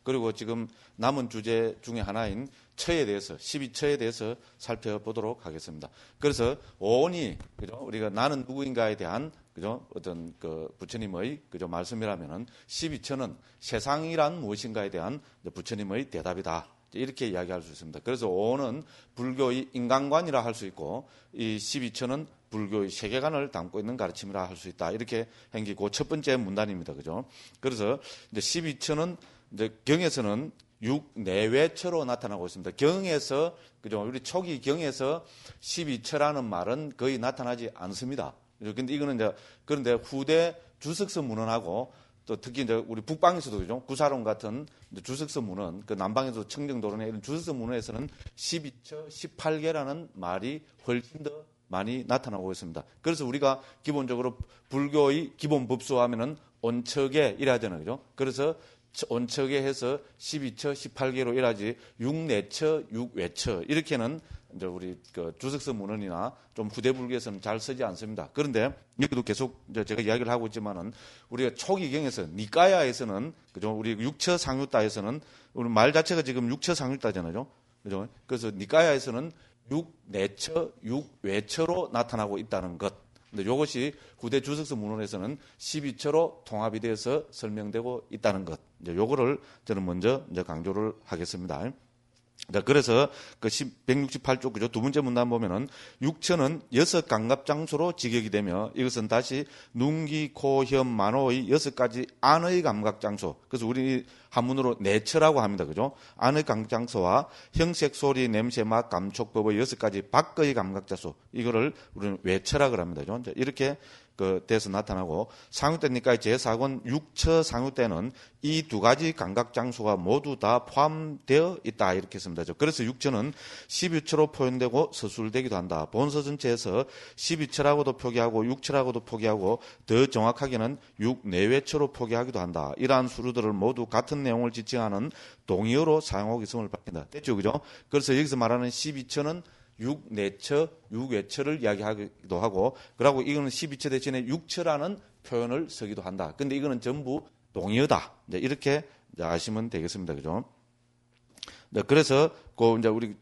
그리고 지금 남은 주제 중에 하나인 처에 대해서 12처에 대해서 살펴보도록 하겠습니다. 그래서 오온이 그죠? 우리가 나는 누구인가에 대한 그죠? 어떤 그 부처님의 그죠? 말씀이라면은 12처는 세상이란 무엇인가에 대한 부처님의 대답이다. 이렇게 이야기할 수 있습니다. 그래서 오온은 불교의 인간관이라 할 수 있고 이 12처는 불교의 세계관을 담고 있는 가르침이라 할 수 있다. 이렇게 행기고 첫 번째 문단입니다. 그죠? 그래서 이제 12처는 이제 경에서는 육내외처로 나타나고 있습니다. 경에서 그죠? 우리 초기 경에서 12처라는 말은 거의 나타나지 않습니다. 그런데 이거는 이제 그런데 후대 주석서 문헌하고 또 특히 이제 우리 북방에서도 그죠? 구사론 같은 주석서 문헌, 그 남방에서 청정도론의 이런 주석서 문헌에서는 12처 18개라는 말이 훨씬 더 많이 나타나고 있습니다. 그래서 우리가 기본적으로 불교의 기본 법수 하면은 온척에 이래 하잖아요. 그죠? 그래서 온척에 해서 12처 18개로 일하지 6내처 6외처 이렇게는 이제 우리 그 주석서 문헌이나 좀 후대 불교에서는 잘 쓰지 않습니다. 그런데 여기도 계속 이제 제가 이야기를 하고 있지만은 우리가 초기경에서 니까야에서는 그죠? 우리 육처 상유따에서는 우리 말 자체가 지금 육처 상유따잖아요. 그죠? 그래서 니까야에서는 6내처 6외처로 나타나고 있다는 것. 근데 이것이 후대 주석서 문헌에서는 12처로 통합이 되어서 설명되고 있다는 것. 이제 요거를 저는 먼저 이제 강조를 하겠습니다. 그래서 그 168쪽 그죠? 두 번째 문단 보면은 육처는 6감각 장소로 직역이 되며 이것은 다시 눈기, 코, 혀, 만호의 6가지 안의 감각 장소. 그래서 우리 한문으로 내처라고 합니다. 그죠? 안의 감각 장소와 형색, 소리, 냄새, 맛, 감촉법의 6가지 밖의 감각 장소. 이거를 우리는 외처라고 합니다. 그죠? 이렇게 그 돼서 나타나고 상유대니까 제4권 육처 상유대는 이 두 가지 감각 장소가 모두 다 포함되어 있다 이렇게 했습니다. 그래서 육처는 12처로 표현되고 서술되기도 한다. 본서 전체에서 12처라고도 표기하고 육처라고도 표기하고 더 정확하게는 육내외처로 표기하기도 한다. 이러한 수루들을 모두 같은 내용을 지칭하는 동의어로 사용하고 있음을 밝힌다. 됐죠, 그죠? 그래서 여기서 말하는 12처는 6내처, 6외처를 이야기하기도 하고, 그리고 이거는 12처 대신에 6처라는 표현을 쓰기도 한다. 근데 이거는 전부 동의어다. 이렇게 아시면 되겠습니다. 그죠? 그래서 그 이제 우리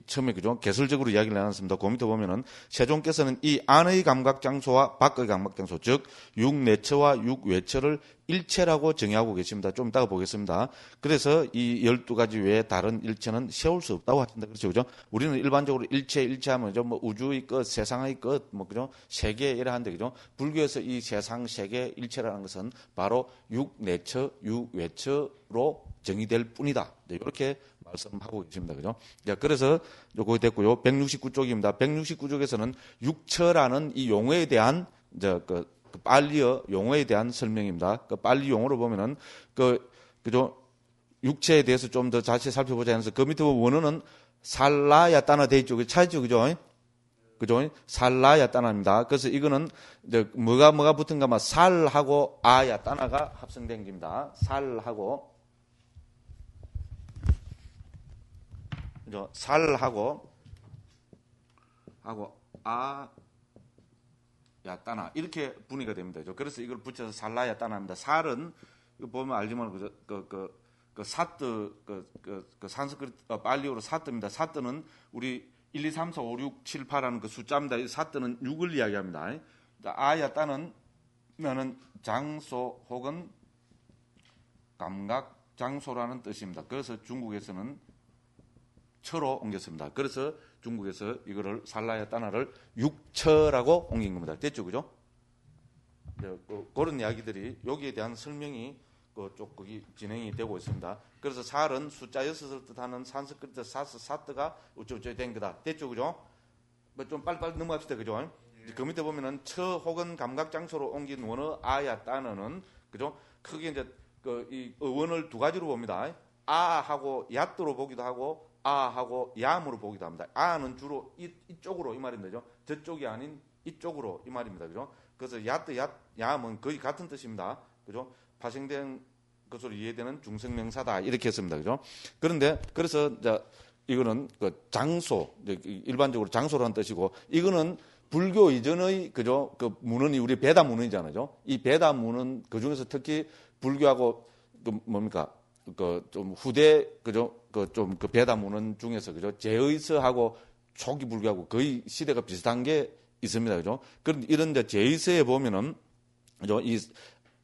처음에 그죠 개설적으로 이야기를 나눴습니다. 그 밑에 보면은 세종께서는 이 안의 감각 장소와 밖의 감각 장소, 즉 육내처와 육외처를 일체라고 정의하고 계십니다. 좀 이따가 보겠습니다. 그래서 이 12가지 외에 다른 일체는 세울 수 없다고 하신다. 그렇죠, 그죠? 우리는 일반적으로 일체하면 뭐 우주의 끝, 세상의 끝, 뭐 그죠? 세계 이래 하는데 그죠? 불교에서 이 세상, 세계, 일체라는 것은 바로 육내처, 육외처로 정의될 뿐이다. 이렇게 말씀하고 계십니다. 그죠? 그래서 요거 됐고요. 169쪽입니다. 169쪽에서는 육처라는 이 용어에 대한 이제 그 빨리어 용어에 대한 설명입니다. 그 빨리 용어로 보면은 그죠? 육체에 대해서 좀 더 자세히 살펴보자 해서 그 밑에 원어는 살라야따나 돼 있죠. 차이죠, 그죠? 그죠? 살라야따나입니다. 그래서 이거는 이제 뭐가 붙은가 막 살하고 아야따나가 합성된 겁니다. 살하고 살하고 야따나 이렇게 분위기가 됩니다. 그래서 이걸 붙여서 살라야따나입니다. 살은 보면 알지만 그 사뜨 그 산스크리트 발리어로 사뜨입니다. 사뜨는 우리 1, 2, 3, 4, 5, 6, 7, 8하는 그 숫자입니다. 이 사뜨는 6을 이야기합니다. 아야따는 장소 혹은 감각 장소라는 뜻입니다. 그래서 중국에서는 처로 옮겼습니다. 그래서 중국에서 이거를 살라야따나를 육처라고 옮긴 겁니다. 됐죠, 그죠? 그런 이야기들이 여기에 대한 설명이 쭉 거기 진행이 되고 있습니다. 그래서 살은 숫자 6을 뜻하는 산스크리트 사뜨가 우쭈쭈 된 거다. 됐죠, 그죠? 좀 빨리빨리 넘어갑시다, 그죠? 그 밑에 보면은 처 혹은 감각 장소로 옮긴 원어 아야따나는 그죠? 크게 이제 이 원을 두 가지로 봅니다. 아하고 야뜨로 보기도 하고 아하고 얌으로 보기도 합니다. 아는 주로 이쪽으로 이 말입니다. 저쪽이 아닌 이쪽으로 이 말입니다. 그죠? 그래서 야뜨, 얌은 거의 같은 뜻입니다. 그죠? 파생된 것으로 이해되는 중성명사다. 이렇게 했습니다. 그죠? 그런데, 그래서, 이거는 그 장소, 일반적으로 장소라는 뜻이고, 이거는 불교 이전의, 그죠? 그 문헌이 우리 베다 문헌이잖아요. 이 베다 문헌, 그 중에서 특히 불교하고, 뭡니까? 좀 후대 그죠? 좀 배다문헌 중에서 그죠? 제의서하고 초기 불교하고 거의 시대가 비슷한 게 있습니다. 그죠? 그런 이런 데 제의서에 보면은 그죠? 이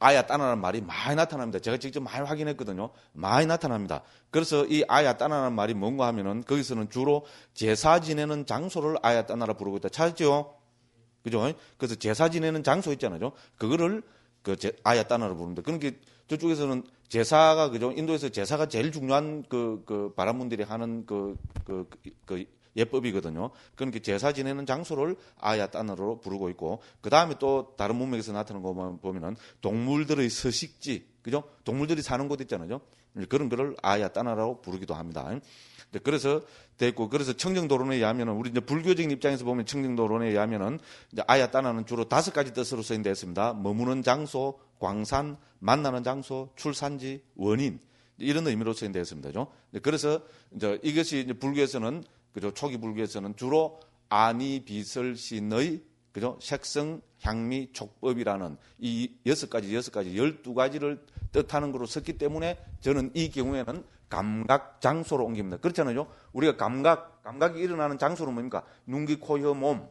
아야 따나라는 말이 많이 나타납니다. 제가 직접 많이 확인했거든요. 많이 나타납니다. 그래서 이 아야 따나라는 말이 뭔가 하면은 거기서는 주로 제사 지내는 장소를 아야 따나라 부르고 있다. 찾았죠? 그죠? 그래서 제사 지내는 장소 있잖아요. 그거를 아야 따나라 부릅니다. 그러니까 저쪽에서는 제사가 그죠? 인도에서 제사가 제일 중요한 바라문들이 하는 예법이거든요. 그러니까 제사 지내는 장소를 아야 따나로 부르고 있고, 그 다음에 또 다른 문맥에서 나타나는 거 보면은 동물들의 서식지, 그죠? 동물들이 사는 곳 있잖아요. 그런 거를 아야 따나라고 부르기도 합니다. 그래서 됐고, 그래서 청정도론에 의하면은 우리 이제 불교적인 입장에서 보면 청정도론에 의하면은 이제 아야 따나는 주로 5가지 뜻으로 쓰인다 했습니다. 머무는 장소, 광산, 만나는 장소, 출산지, 원인 이런 의미로 쓰인다 했습니다. 그래서 이제 이것이 이제 불교에서는 그죠? 초기 불교에서는 주로 아니 비설신의 그죠? 색성, 향미, 촉법이라는 이 6가지, 12가지를 뜻하는 것으로 썼기 때문에 저는 이 경우에는 감각 장소로 옮깁니다. 그렇잖아요. 우리가 감각이 일어나는 장소는 뭡니까? 눈, 귀, 코, 혀, 몸,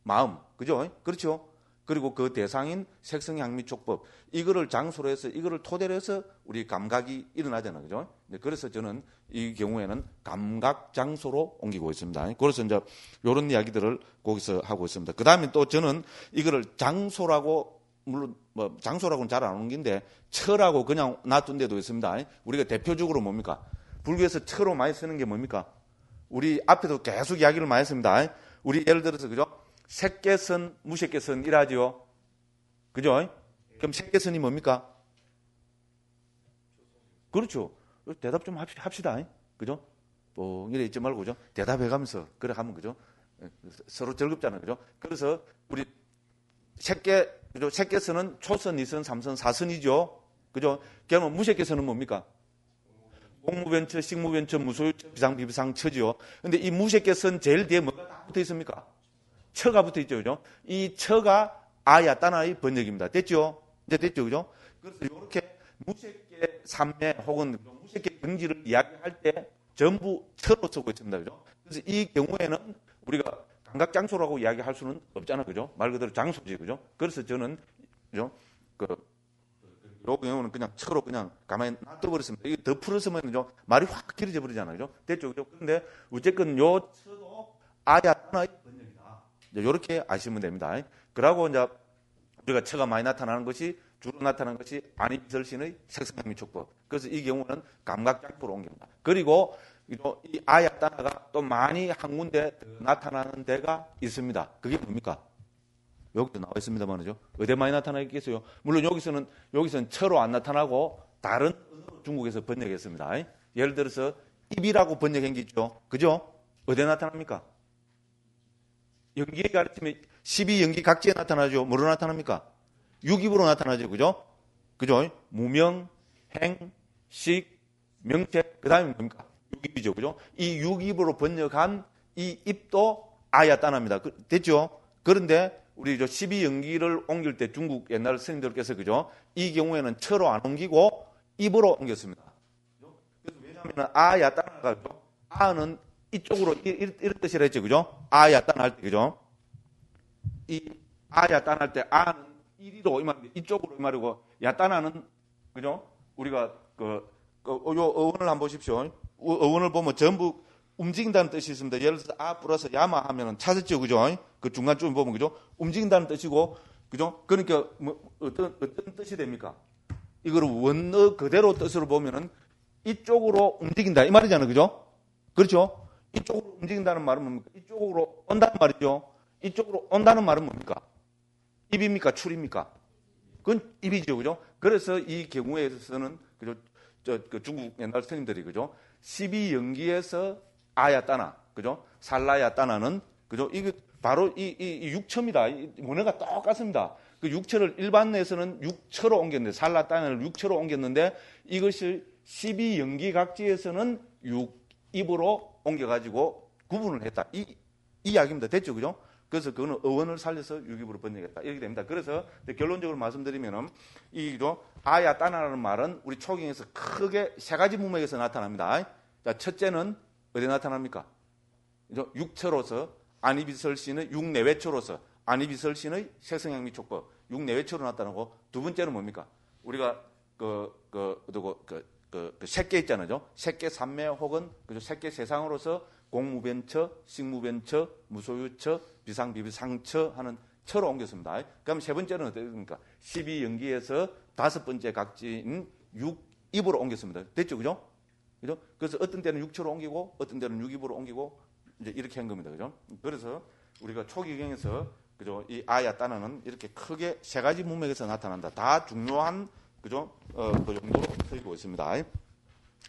마음. 그죠? 그렇죠? 그리고 그 대상인 색성, 향미, 촉법. 이거를 장소로 해서, 이거를 토대로 해서 우리 감각이 일어나잖아요. 그죠? 그래서 저는 이 경우에는 감각 장소로 옮기고 있습니다. 그래서 이제 이런 이야기들을 거기서 하고 있습니다. 그 다음에 또 저는 이거를 장소라고, 물론 뭐 장소라고는 잘 안 옮긴데, 처라고 그냥 놔둔 데도 있습니다. 우리가 대표적으로 뭡니까? 불교에서 처로 많이 쓰는 게 뭡니까? 우리 앞에도 계속 이야기를 많이 했습니다. 우리 예를 들어서, 그죠? 색계선, 무색계선 이라지요. 그죠? 그럼 색계선이 뭡니까? 그렇죠. 대답 좀 합시다. 그죠? 이래 있지 말고, 그죠? 대답해 가면서, 그래 하면, 그죠? 서로 즐겁잖아요. 그죠? 그래서 우리 그죠? 색계선은 초선, 이선, 삼선, 사선이죠. 그죠? 그러면 무색계선은 뭡니까? 공무변처, 식무변처, 무소유처, 비상, 비비상, 처지요. 근데 이 무색계선 제일 뒤에 뭐가 붙어 있습니까? 처가 붙어 있죠. 그죠? 이 처가 아야 따나의 번역입니다. 됐죠? 이제 됐죠. 그죠? 그래서 이렇게 무색계 삼매 혹은 무색계 경지를 이야기할 때 전부 처로 쓰고 있습니다. 그죠? 그래서 이 경우에는 우리가 감각 장소라고 이야기할 수는 없잖아요. 그죠? 말 그대로 장소지. 그죠? 그래서 저는, 그죠? 요 경우는 그냥 처로 그냥 가만히 놔둬버렸습니다. 이게 더 풀었으면 그죠? 말이 확 길어져 버리잖아요. 그죠? 됐죠? 그죠? 그런데 어쨌든 요 처도 아야 따나의 번역이다. 이렇게 아시면 됩니다. 그러고 이제 우리가 처가 많이 나타나는 것이 주로 나타나는 것이 안입설신의 색성향미 촉법. 그래서 이 경우는 감각장소로 옮깁니다. 그리고 이 아야 따나가 또 많이 한 군데 나타나는 데가 있습니다. 그게 뭡니까? 여기도 나와 있습니다만이죠. 어디 많이 나타나 있겠어요? 물론 여기서는 처로 안 나타나고 다른 중국에서 번역했습니다. 예를 들어서 입이라고 번역한 게 있죠. 그죠? 어디에 나타납니까? 연기에 가르치면 12연기 각지에 나타나죠. 뭐로 나타납니까? 육입으로 나타나죠. 그죠? 그죠? 무명, 행, 식, 명책, 그 다음에 뭡니까? 육입이죠. 그죠? 이 육입으로 번역한 이 입도 아야 따나입니다. 됐죠? 그런데 우리 12연기를 옮길 때 중국 옛날 스님들께서 그죠? 이 경우에는 처로 안 옮기고 입으로 옮겼습니다. 그래서 왜냐하면 아야 따나가 아는 이쪽으로 이런 뜻이라 했죠. 그죠? 아야 따나 할 때, 그죠? 이 아야 따나 할 때 아는 이리로 이쪽으로 이 말이고 야따나는 그죠? 우리가 요 어원을 한번 보십시오. 어원을 보면 전부 움직인다는 뜻이 있습니다. 예를 들어서 아 플러스 야마 하면은 찾았죠, 그죠? 그 중간쯤 보면 그죠? 움직인다는 뜻이고, 그죠? 그러니까 뭐 어떤 뜻이 됩니까? 이거를 원어 그대로 뜻으로 보면은 이쪽으로 움직인다 이 말이잖아요, 그죠? 그렇죠? 이쪽으로 움직인다는 말은 뭡니까? 이쪽으로 온다는 말이죠. 이쪽으로 온다는 말은 뭡니까? 입입니까? 출입니까? 그건 입이죠, 그죠? 그래서 이 경우에서는 그죠? 그 중국 옛날 스님들이 그죠? 12연기에서 아야 따나, 그죠? 살라야 따나는 그죠? 이게 바로 이 육처입니다. 원어가 똑같습니다. 그 육처를 일반에서는 육처로 옮겼는데 살라 따나를 육처로 옮겼는데 이것을 12연기 각지에서는 입으로 옮겨가지고 구분을 했다. 이 이야기입니다. 됐죠, 그죠? 그래서 그거는 어원을 살려서 유기부로 번역했다. 이렇게 됩니다. 그래서 결론적으로 말씀드리면은 이죠 아야 따나라는 말은 우리 초경에서 크게 세 가지 문맥에서 나타납니다. 자, 첫째는 어디 나타납니까? 육처로서 안이비설신의 육내외초로서 안이비설신의 색성향미 촉법 육내외초로 나타나고 두 번째는 뭡니까? 우리가 색계 있잖아요. 색계 삼매 혹은 색계 세상으로서 공무변처, 식무변처, 무소유처, 비상비비상처 하는 처로 옮겼습니다. 그럼 세 번째는 어떻습니까? 12연기에서 다섯 번째 각지인 6입으로 옮겼습니다. 됐죠? 그죠? 그죠? 그래서 어떤 때는 6처로 옮기고 어떤 때는 6입으로 옮기고 이제 이렇게 한 겁니다. 그죠? 그래서 우리가 초기경에서 그죠? 이 아야 따나는 이렇게 크게 세 가지 문맥에서 나타난다. 다 중요한 그죠? 그 정도로 쓰이고 있습니다.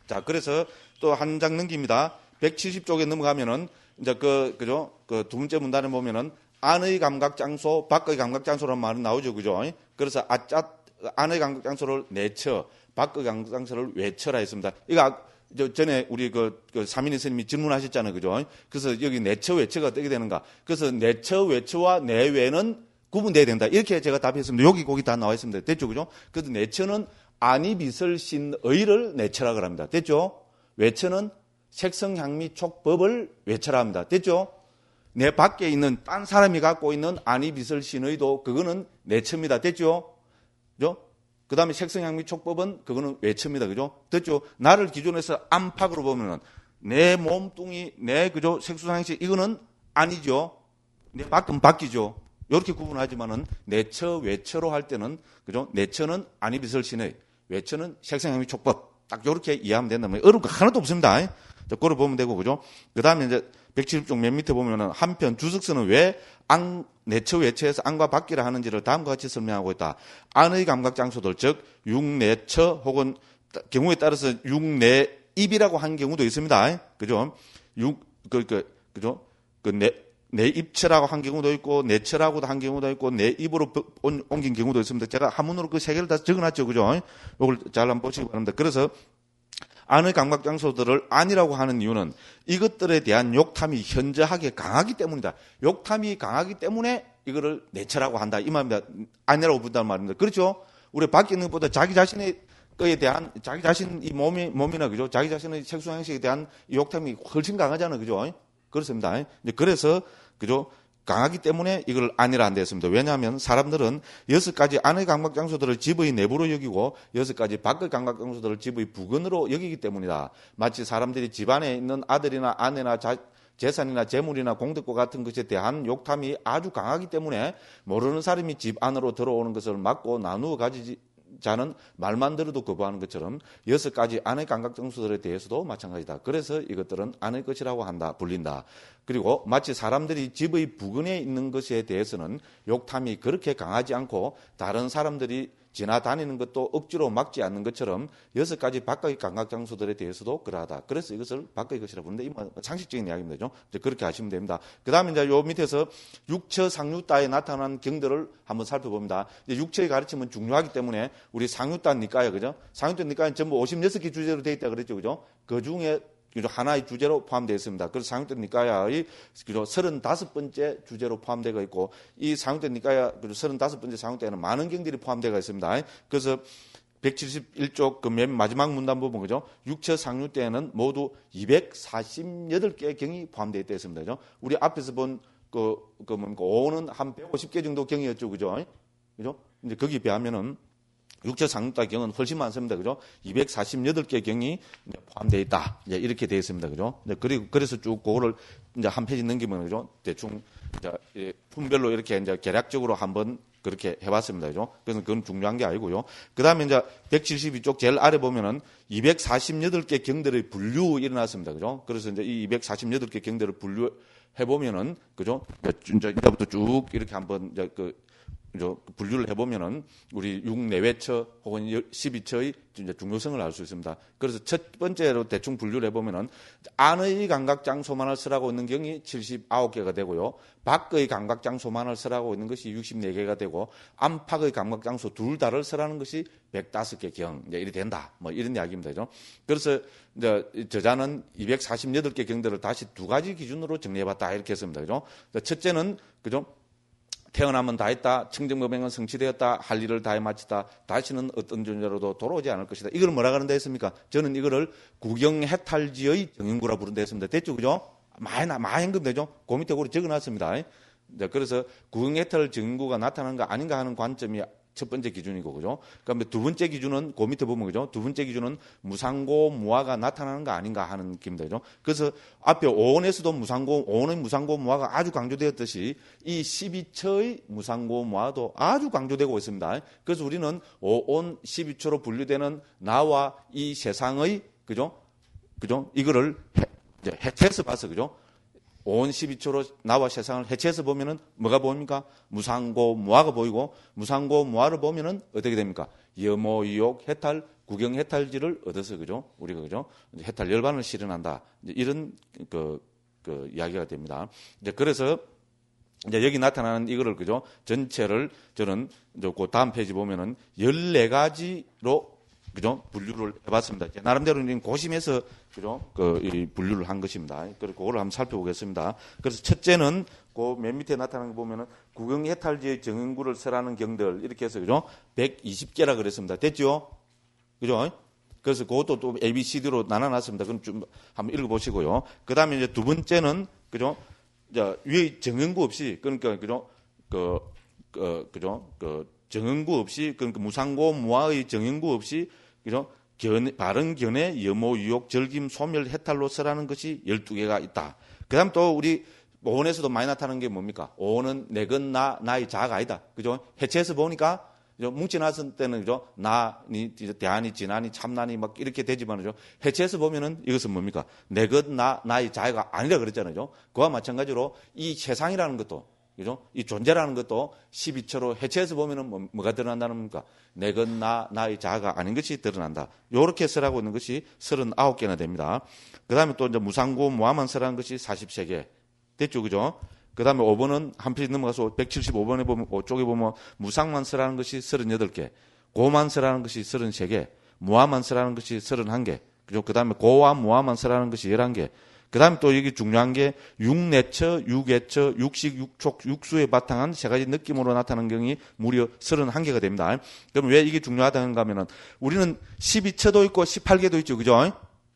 자, 그래서 또 한 장 넘깁니다. 170쪽에 넘어가면은 이제 그죠? 그 두 번째 문단에 보면은 안의 감각 장소, 밖의 감각 장소라는 말은 나오죠. 그죠? 그래서 안의 감각 장소를 내처, 밖의 감각 장소를 외처라 했습니다. 이거 전에 우리 사민희 스님이 질문하셨잖아요. 그죠? 그래서 여기 내처, 외처가 어떻게 되는가? 그래서 내처, 외처와 내외는 구분돼야 된다. 이렇게 제가 답했습니다. 여기 거기 다 나와 있습니다. 됐죠? 그죠? 그래서 내처는 안이비설신의를 내처라고 합니다. 됐죠? 외처는 색성향미 촉법을 외처라 합니다. 됐죠? 내 밖에 있는 딴 사람이 갖고 있는 안이비설신의도 그거는 내처입니다. 됐죠? 그죠? 그 다음에 색성향미 촉법은 그거는 외처입니다. 그죠? 됐죠? 나를 기준해서 안팎으로 보면은 내 몸뚱이, 내 그죠? 색수상식 이거는 아니죠. 내 밖은 밖이죠. 이렇게 구분하지만은 내처, 외처로 할 때는 그죠? 내처는 안이비설신의, 외처는 색성향미 촉법. 딱 이렇게 이해하면 된다면 어려운 거 하나도 없습니다. 자, 그걸 보면 되고 그죠? 그 다음에 이제 170쪽 맨 밑에 보면은 한편 주석서는 왜 내처, 외처에서 안과 밖이라 하는지를 다음과 같이 설명하고 있다. 안의 감각 장소들 즉 육내처 혹은 경우에 따라서 육내입이라고 한 경우도 있습니다. 그죠? 그죠? 내입처라고 한 경우도 있고 내처라고도 한 경우도 있고 내입으로 옮긴 경우도 있습니다. 제가 한문으로 그 세 개를 다 적어놨죠. 그죠? 이걸 잘 한번 보시기 바랍니다. 그래서 안의 감각 장소들을 안이라고 하는 이유는 이것들에 대한 욕탐이 현저하게 강하기 때문이다. 욕탐이 강하기 때문에 이거를 내처라고 한다. 이 말입니다. 안이라고 부른다는 말입니다. 그렇죠? 우리 밖에 있는 것보다 자기 자신의 거에 대한 자기 자신 이 몸이나 그죠? 자기 자신의 색수 형식에 대한 욕탐이 훨씬 강하잖아요. 그죠? 그렇습니다. 그래서 그죠? 강하기 때문에 이걸 안이라 한다 했습니다. 왜냐하면 사람들은 6가지 안의 감각 장소들을 집의 내부로 여기고 6가지 밖의 감각 장소들을 집의 부근으로 여기기 때문이다. 마치 사람들이 집안에 있는 아들이나 아내나 재산이나 재물이나 공덕과 같은 것에 대한 욕탐이 아주 강하기 때문에 모르는 사람이 집 안으로 들어오는 것을 막고 나누어 가지자는 말만 들어도 거부하는 것처럼 6가지 안의 감각 장소들에 대해서도 마찬가지다. 그래서 이것들은 안의 것이라고 불린다. 그리고 마치 사람들이 집의 부근에 있는 것에 대해서는 욕탐이 그렇게 강하지 않고 다른 사람들이 지나다니는 것도 억지로 막지 않는 것처럼 6가지 밖의 감각 장소들에 대해서도 그러하다. 그래서 이것을 밖의 것이라고 부르는데 이 상식적인 이야기입니다. 이제 그렇게 하시면 됩니다. 그 다음에 이제 요 밑에서 육처 상유따에 나타난 경들을 한번 살펴봅니다. 이제 육처의 가르침은 중요하기 때문에 우리 상유따 니까야, 그죠? 상유따 니까는 전부 56개 주제로 되어 있다 그랬죠, 그죠? 그 중에 하나의 주제로 포함되어 있습니다. 그래서 상유따 니까야의 35번째 주제로 포함되어 있고 이 상유따 니까야 35번째 상유따에는 많은 경들이 포함되어 있습니다. 그래서 171쪽 그 맨 마지막 문단 부분 그죠? 육처 상유 때에는 모두 248개 경이 포함되어 있습니다. 그죠? 우리 앞에서 본 뭡니까? 5는 한 150개 정도 경이었죠. 그죠? 그죠? 이제 거기에 비하면은 육처 상유따 경은 훨씬 많습니다. 그죠? 248개 경이 포함되어 있다. 이제 이렇게 되어 있습니다. 그죠? 그래서 쭉 그거를 이제 한 페이지 넘기면 그죠? 대충 이제 품별로 이렇게 이제 계략적으로 한번 그렇게 해봤습니다. 그죠? 그래서 그건 중요한 게 아니고요. 그 다음에 이제 172쪽 제일 아래 보면은 248개 경들의 분류 일어났습니다. 그죠? 그래서 이제 이 248개 경들을 분류해 보면은, 그죠? 이제부터 쭉 이렇게 한번 이제 분류를 해보면은 우리 6내외처 혹은 12처의 중요성을 알 수 있습니다. 그래서 첫 번째로 대충 분류를 해보면은 안의 감각장소만을 쓰라고 있는 경이 79개가 되고요. 밖의 감각장소만을 쓰라고 있는 것이 64개가 되고 안팎의 감각장소 둘 다를 쓰라는 것이 105개 경 이렇게 된다. 뭐 이런 이야기입니다. 그래서 이제 저자는 248개 경들을 다시 두 가지 기준으로 정리해봤다 이렇게 했습니다. 그죠? 첫째는 그죠? 태어나면 다 했다. 청정법행은 성취되었다. 할 일을 다해 마치다. 다시는 어떤 존재로도 돌아오지 않을 것이다. 이걸 뭐라 그런다 했습니까? 저는 이거를 구경해탈지의 정인구라 부른다 했습니다. 됐죠? 그죠? 많이 현금되죠? 그 밑에 고리 적어놨습니다. 그래서 구경해탈 정인구가 나타나는 거 아닌가 하는 관점이 첫 번째 기준이고, 그죠? 그다음에 두 번째 기준은, 그 밑에 보면, 그죠? 두 번째 기준은 무상고, 무화가 나타나는 거 아닌가 하는 기입니다. 그죠? 그래서 앞에 오온에서도 오온의 무상고, 무화가 아주 강조되었듯이 이 12처의 무상고, 무화도 아주 강조되고 있습니다. 그래서 우리는 오온 12처로 분류되는 나와 이 세상의, 그죠? 이거를 해체해서 봐서, 그죠? 오온 12처로 나와 세상을 해체해서 보면은 뭐가 보입니까? 무상고, 무화가 보이고, 무상고, 무화를 보면은 어떻게 됩니까? 염호, 유욕, 해탈, 구경 해탈지를 얻어서, 그죠? 우리가, 그죠? 해탈 열반을 실현한다. 이런, 이야기가 됩니다. 그래서, 여기 나타나는 이거를, 그죠? 전체를 저는, 그 다음 페이지 보면은 14가지로 그죠? 분류를 해봤습니다. 나름대로 고심해서 그죠? 이 분류를 한 것입니다. 그리고 그거를 한번 살펴보겠습니다. 그래서 첫째는 그 맨 밑에 나타나는 거 보면은 구경해탈지의 정인구를 설하는 경들 이렇게 해서 그죠? 120개라 그랬습니다. 됐죠? 그죠? 그래서 그것도 또 A, B, C, D로 나눠놨습니다. 그럼 좀 한번 읽어보시고요. 그 다음에 이제 두 번째는 그죠? 위에 정인구 없이 그러니까 그죠? 정인구 없이 그러니까 무상고 무화의 정인구 없이 그죠? 바른 견해, 염호, 유욕, 절김, 소멸, 해탈로 쓰라는 것이 12개가 있다. 그 다음 또 우리 오온에서도 많이 나타나는 게 뭡니까? 오온은 내것, 나의 자아가 아니다. 그죠? 해체해서 보니까, 뭉쳐놨을 때는, 그죠? 나니, 대안이, 진안이, 참나니, 막 이렇게 되지만요. 해체해서 보면은 이것은 뭡니까? 내것, 나의 자아가 아니라 그랬잖아요. 그와 마찬가지로 이 세상이라는 것도, 그죠? 이 존재라는 것도 12처로 해체해서 보면은 뭐가 드러난다는 겁니까? 내것, 나의 자아가 아닌 것이 드러난다. 요렇게 쓰라고 있는 것이 39개나 됩니다. 그 다음에 또 이제 무상고, 무화만 쓰라는 것이 43개. 됐죠? 그죠? 그 다음에 5번은 한 페이지 넘어가서 175번에 보면, 쪽에 보면 무상만 쓰라는 것이 38개. 고만 쓰라는 것이 33개. 무화만 쓰라는 것이 31개. 그죠? 그 다음에 고와 무화만 쓰라는 것이 11개. 그 다음에 또 여기 중요한 게 육내처, 육외처, 육식, 육촉, 육수에 바탕한 세 가지 느낌으로 나타나는 경이 무려 31개가 됩니다. 그럼 왜 이게 중요하다는가 하면은 우리는 12처도 있고 18개도 있죠. 그죠?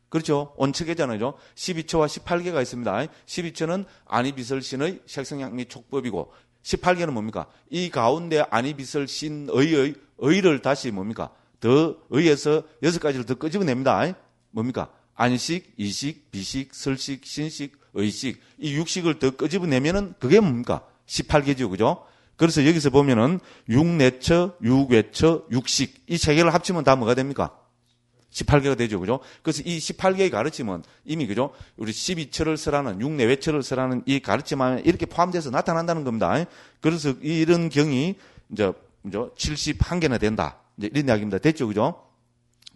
그렇죠? 온척이잖아요. 12처와 18개가 있습니다. 12처는 안이비설신의 색성향 및 촉법이고 18개는 뭡니까? 이 가운데 안이비설신의 의를 다시 뭡니까? 더 의에서 6가지를 더 끄집어냅니다. 뭡니까? 안식, 이식, 비식, 설식, 신식, 의식 이 6식을 더 끄집어내면은 그게 뭡니까? 18개죠. 그죠? 그래서 여기서 보면은 육내처, 육외처, 육식 이 세 개를 합치면 다 뭐가 됩니까? 18개가 되죠. 그죠? 그래서 이 18개의 가르침은 이미 그죠? 우리 12처를 쓰라는 육내외처를 쓰라는 이 가르침에 이렇게 포함돼서 나타난다는 겁니다. 그래서 이런 경이 이제 71개나 된다. 이제 이런 이야기입니다. 됐죠. 그죠?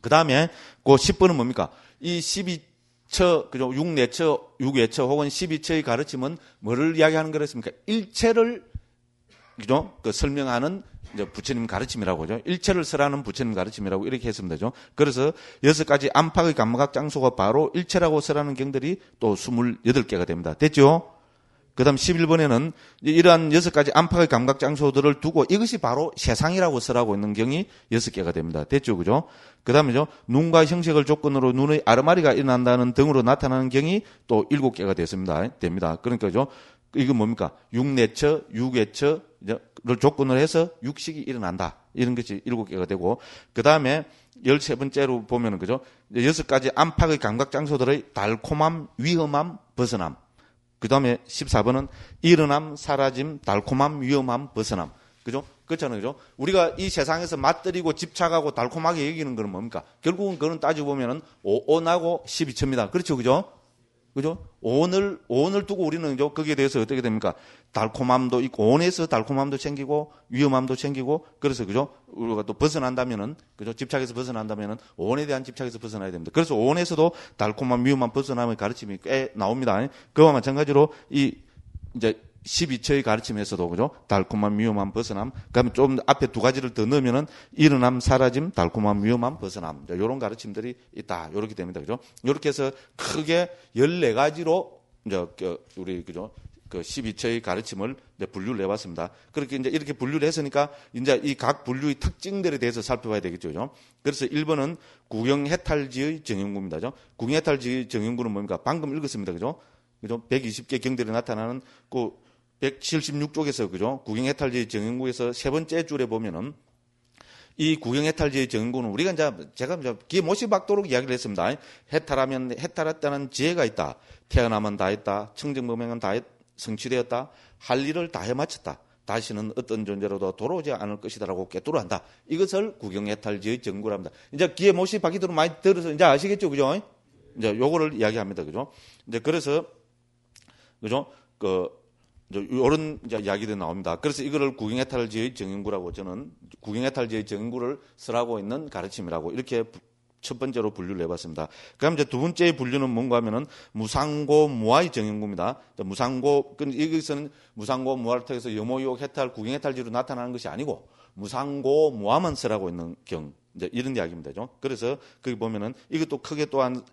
그 다음에 그 10번은 뭡니까? 이 12처, 그죠? 육내처, 육외처 혹은 12처의 가르침은 뭐를 이야기하는 거랬습니까? 일체를, 그죠? 설명하는 이제 부처님 가르침이라고 하죠. 일체를 쓰라는 부처님 가르침이라고 이렇게 했으면 되죠. 그래서 6가지 안팎의 감각 장소가 바로 일체라고 쓰라는 경들이 또 28개가 됩니다. 됐죠? 그 다음 11번에는 이러한 6가지 안팎의 감각 장소들을 두고 이것이 바로 세상이라고 쓰라고 있는 경이 6개가 됩니다. 됐죠? 그죠? 그 다음에죠. 눈과 형식을 조건으로 눈의 아르마리가 일어난다는 등으로 나타나는 경이 또 7개가 됩니다. 그러니까죠. 이건 뭡니까? 육내처, 육외처를 조건으로 해서 육식이 일어난다. 이런 것이 7개가 되고, 그 다음에 13번째로 보면은, 그죠? 6가지 안팎의 감각 장소들의 달콤함, 위험함, 벗어남. 그 다음에 14번은 일어남, 사라짐, 달콤함, 위험함, 벗어남. 그죠? 그렇잖아요. 그죠? 우리가 이 세상에서 맛들이고 집착하고 달콤하게 여기는 거는 뭡니까? 결국은 그거는 따지고 보면은 오온하고 12처입니다. 그렇죠. 그죠? 그죠? 오온을 두고 우리는 거기에 대해서 어떻게 됩니까? 달콤함도 있고, 오온에서 달콤함도 챙기고, 위험함도 챙기고, 그래서, 그죠? 우리가 또 벗어난다면은, 그죠? 집착에서 벗어난다면은, 오온에 대한 집착에서 벗어나야 됩니다. 그래서 오온에서도 달콤함, 위험함 벗어남의 가르침이 꽤 나옵니다. 그와 마찬가지로 이제 12처의 가르침에서도, 그죠? 달콤함, 위험함, 벗어남. 그다음에 좀 앞에 두 가지를 더 넣으면은, 일어남, 사라짐, 달콤함, 위험함, 벗어남. 이런 가르침들이 있다. 이렇게 됩니다. 그죠? 이렇게 해서 크게 14가지로, 우리, 그죠? 그 12처의 가르침을 이제 분류를 해봤습니다. 그렇게 이제 이렇게 분류를 했으니까 이제 이 각 분류의 특징들에 대해서 살펴봐야 되겠죠. 그죠? 그래서 1번은 구경해탈지의 정연구입니다. 그죠? 구경해탈지의 정연구는 뭡니까? 방금 읽었습니다. 그죠? 그죠? 120개 경들이 나타나는 그 176쪽에서, 그죠? 구경해탈지의 정연구에서 세 번째 줄에 보면은 이 구경해탈지의 정연구는 우리가 제가 기에 못이 박도록 이야기를 했습니다. 해탈하면 해탈했다는 지혜가 있다. 태어나면 다 했다. 청정범행은 다 성취되었다. 할 일을 다 해마쳤다. 다시는 어떤 존재로도 돌아오지 않을 것이다라고 꿰뚫어한다. 이것을 구경해탈지의 정연구랍니다. 이제 기에 못이 박히도록 많이 들어서 이제 아시겠죠, 그죠? 이제 요거를 이야기합니다, 그죠? 이제 그래서, 그죠? 요런 이제 이야기들이 나옵니다. 그래서 이거를 구경해탈지의 정연구라고, 저는 구경해탈지의 정연구를 쓰라고 있는 가르침이라고 이렇게 첫 번째로 분류를 해봤습니다. 그다음 이제 두 번째 분류는 뭔가 하면은 무상고 무아의 정연구입니다. 무상고, 이것은 무상고 무아를 통해서 염오유혹 해탈, 구경해탈지로 나타나는 것이 아니고 무상고 무아만 쓰라고 있는 경, 이제 이런 이야기입니다. 그래서 거기 보면은 이것도 크게 또 한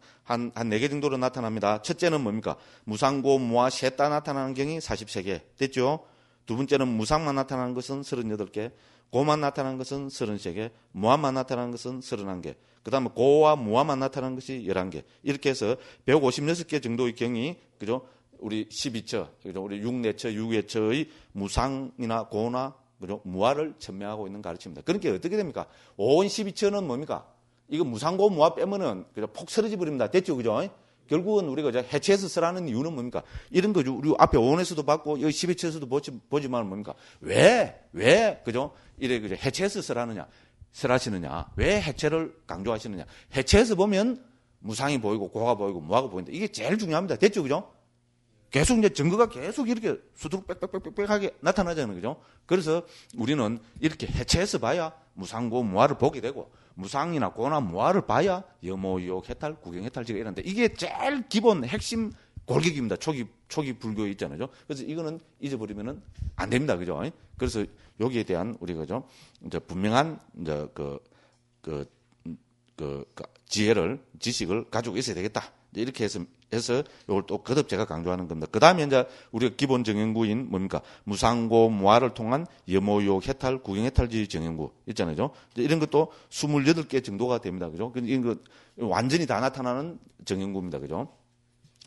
4개 정도로 나타납니다. 첫째는 뭡니까? 무상고 무아 셋 다 나타나는 경이 43개 됐죠? 두 번째는 무상만 나타나는 것은 38개, 고만 나타나는 것은 33개, 무아만 나타나는 것은 31개, 그 다음에 고와 무아만 나타나는 것이 11개. 이렇게 해서 156개 정도의 경이, 그죠? 우리 12처, 그죠? 우리 6내처, 6회처의 무상이나 고나, 그죠? 무아를 천명하고 있는 가르침입니다. 그러니까 어떻게 됩니까? 5원 12처는 뭡니까? 이거 무상고 무아 빼면은 그죠? 폭 쓰러져 버립니다. 됐죠? 그죠? 결국은 우리가 해체해서 쓰라는 이유는 뭡니까? 이런 거죠. 우리 앞에 5원에서도 받고, 여기 12처에서도 보지만 뭡니까? 왜, 그죠? 이래, 그죠? 해체해서 쓰라시느냐? 왜 해체를 강조하시느냐? 해체해서 보면 무상이 보이고, 고가 보이고, 무아가 보인다. 이게 제일 중요합니다. 됐죠? 그죠? 계속 이제 증거가 계속 이렇게 수두룩 빽빽빽빽하게 나타나잖아요. 그죠? 그래서 우리는 이렇게 해체해서 봐야 무상고 무아를 보게 되고, 무상이나 고나 무아를 봐야 염오유혹 해탈, 구경해탈지가 이런데, 이게 제일 기본 핵심 골격입니다. 초기 불교에 있잖아요. 그래서 이거는 잊어버리면은 안 됩니다. 그죠? 그래서 여기에 대한 우리가 그죠? 이제 분명한 이제 지혜를, 지식을 가지고 있어야 되겠다. 이렇게 해서 이걸 또 거듭 제가 강조하는 겁니다. 그 다음에 이제 우리가 기본 정연구인 뭡니까? 무상고 무아를 통한 염오유혹 해탈, 구경해탈지 정연구 있잖아요. 이런 것도 28개 정도가 됩니다. 그죠? 이런 거 완전히 다 나타나는 정연구입니다. 그죠?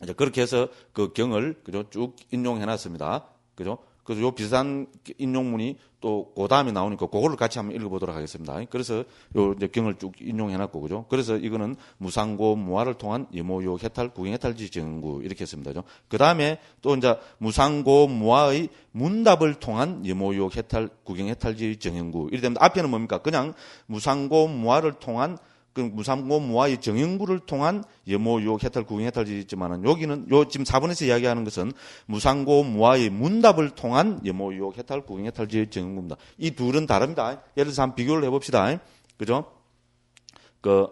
이제 그렇게 해서 그 경을, 그죠? 쭉 인용해 놨습니다. 그죠? 그래서 요 비슷한 인용문이 또 그 다음에 나오니까 그거를 같이 한번 읽어보도록 하겠습니다. 그래서 요 이제 경을 쭉 인용해놨고, 그죠? 그래서 이거는 무상고 무아를 통한 염오유혹 해탈, 구경해탈지 정연구 이렇게 했습니다. 그 다음에 또 이제 무상고 무아의 문답을 통한 염오유혹 해탈, 구경해탈지 정연구 이렇게 됩니다. 앞에는 뭡니까? 그냥 무상고 무아를 통한 그 무상고 무아의 정연구를 통한 염오유혹 해탈, 구경해탈지 있지만은 여기는 지금 4번에서 이야기하는 것은 무상고 무아의 문답을 통한 염오유혹 해탈, 구경해탈지 정연구입니다. 이 둘은 다릅니다. 예를 들어서 한번 비교를 해봅시다. 그죠? 그죠?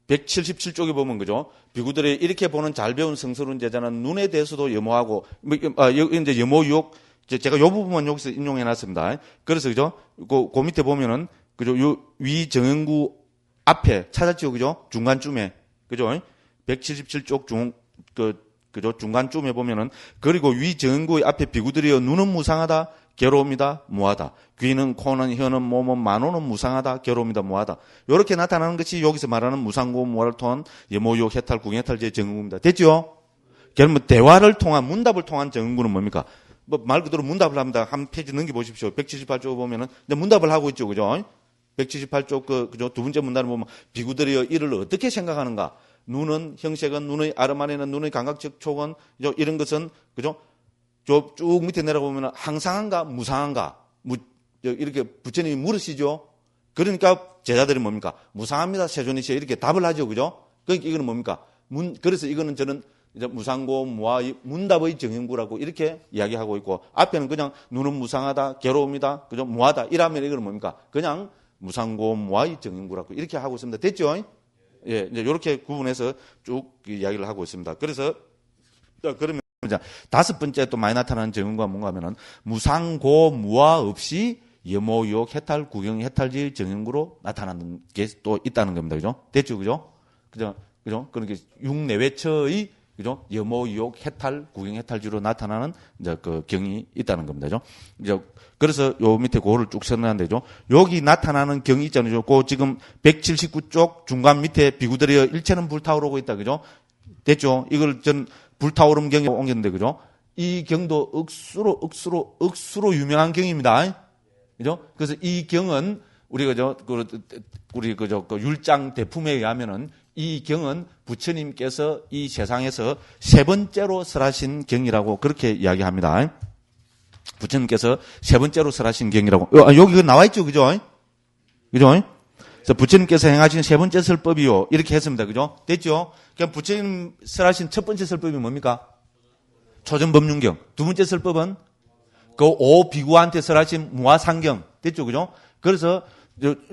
177쪽에 보면, 그죠? 비구들이 이렇게 보는 잘 배운 성스러운 제자는 눈에 대해서도 염오하고, 이제 염오유혹, 제가 요 부분만 여기서 인용해 놨습니다. 그래서, 그죠? 그 밑에 보면은, 그죠? 요 위 정연구 앞에 찾았죠? 그죠? 중간쯤에. 그죠? 177쪽 그죠? 중간쯤에 보면은, 그리고 위 정연구의 앞에 비구들이여 눈은 무상하다, 괴로움이다, 무하다. 귀는, 코는, 혀는, 몸은, 만호는 무상하다, 괴로움이다, 무하다. 요렇게 나타나는 것이 여기서 말하는 무상고 무아를 통한 염오유혹 해탈, 구경해탈지의 정연구입니다. 됐죠? 그러면 대화를 통한, 문답을 통한 정연구는 뭡니까? 말 그대로 문답을 합니다. 한 페이지 넘겨보십시오. 178쪽 보면은, 문답을 하고 있죠. 그죠? 178쪽 그죠? 두 번째 문단을 보면, 비구들이여 이를 어떻게 생각하는가? 눈은, 형색은, 눈의 아르마리는, 눈의 감각적 촉은, 이런 것은, 그죠? 쭉 밑에 내려보면, 항상한가, 무상한가? 이렇게 부처님이 물으시죠? 그러니까 제자들이 뭡니까? 무상합니다, 세존이시여. 이렇게 답을 하죠. 그죠? 그러니까 이거는 뭡니까? 그래서 이거는 저는 이제 무상고, 무아의 문답의 정형구라고 이렇게 이야기하고 있고, 앞에는 그냥 눈은 무상하다, 괴로움이다, 그죠? 무하다. 이러면 이거는 뭡니까? 그냥 무상고, 무아의 정형구라고 이렇게 하고 있습니다. 됐죠? 예, 이제 이렇게 구분해서 쭉 이야기를 하고 있습니다. 그래서, 그러면 이제 다섯 번째 또 많이 나타나는 정형구가 뭔가 하면은 무상고, 무아 없이 염호, 유혹, 해탈, 구경, 해탈지 정형구로 나타나는 게 또 있다는 겁니다. 그죠? 됐죠? 그죠? 그죠? 그러니까 육내외처의 그죠? 염호, 유혹, 해탈, 구경, 해탈지로 나타나는 이제 그 경이 있다는 겁니다. 그죠? 이제 그래서 요 밑에 그거를 쭉 설명한대죠. 여기 나타나는 경이 있잖아요. 그 지금 179쪽 중간 밑에 비구들이 일체는 불타오르고 있다. 그죠? 됐죠? 이걸 전 불타오름 경에 옮겼는데, 그죠? 이 경도 억수로 유명한 경입니다. 그죠? 그래서 이 경은 우리가 우리 그 율장 대품에 의하면은 이 경은 부처님께서 이 세상에서 세 번째로 설하신 경이라고 그렇게 이야기합니다. 부처님께서 세 번째로 설하신 경이라고. 여기 나와 있죠, 그죠? 그죠? 그래서 부처님께서 행하신 세 번째 설법이요. 이렇게 했습니다. 그죠? 됐죠? 그럼 부처님 설하신 첫 번째 설법이 뭡니까? 초전법륜경. 두 번째 설법은 그 오 비구한테 설하신 무아상경. 됐죠? 그죠? 그래서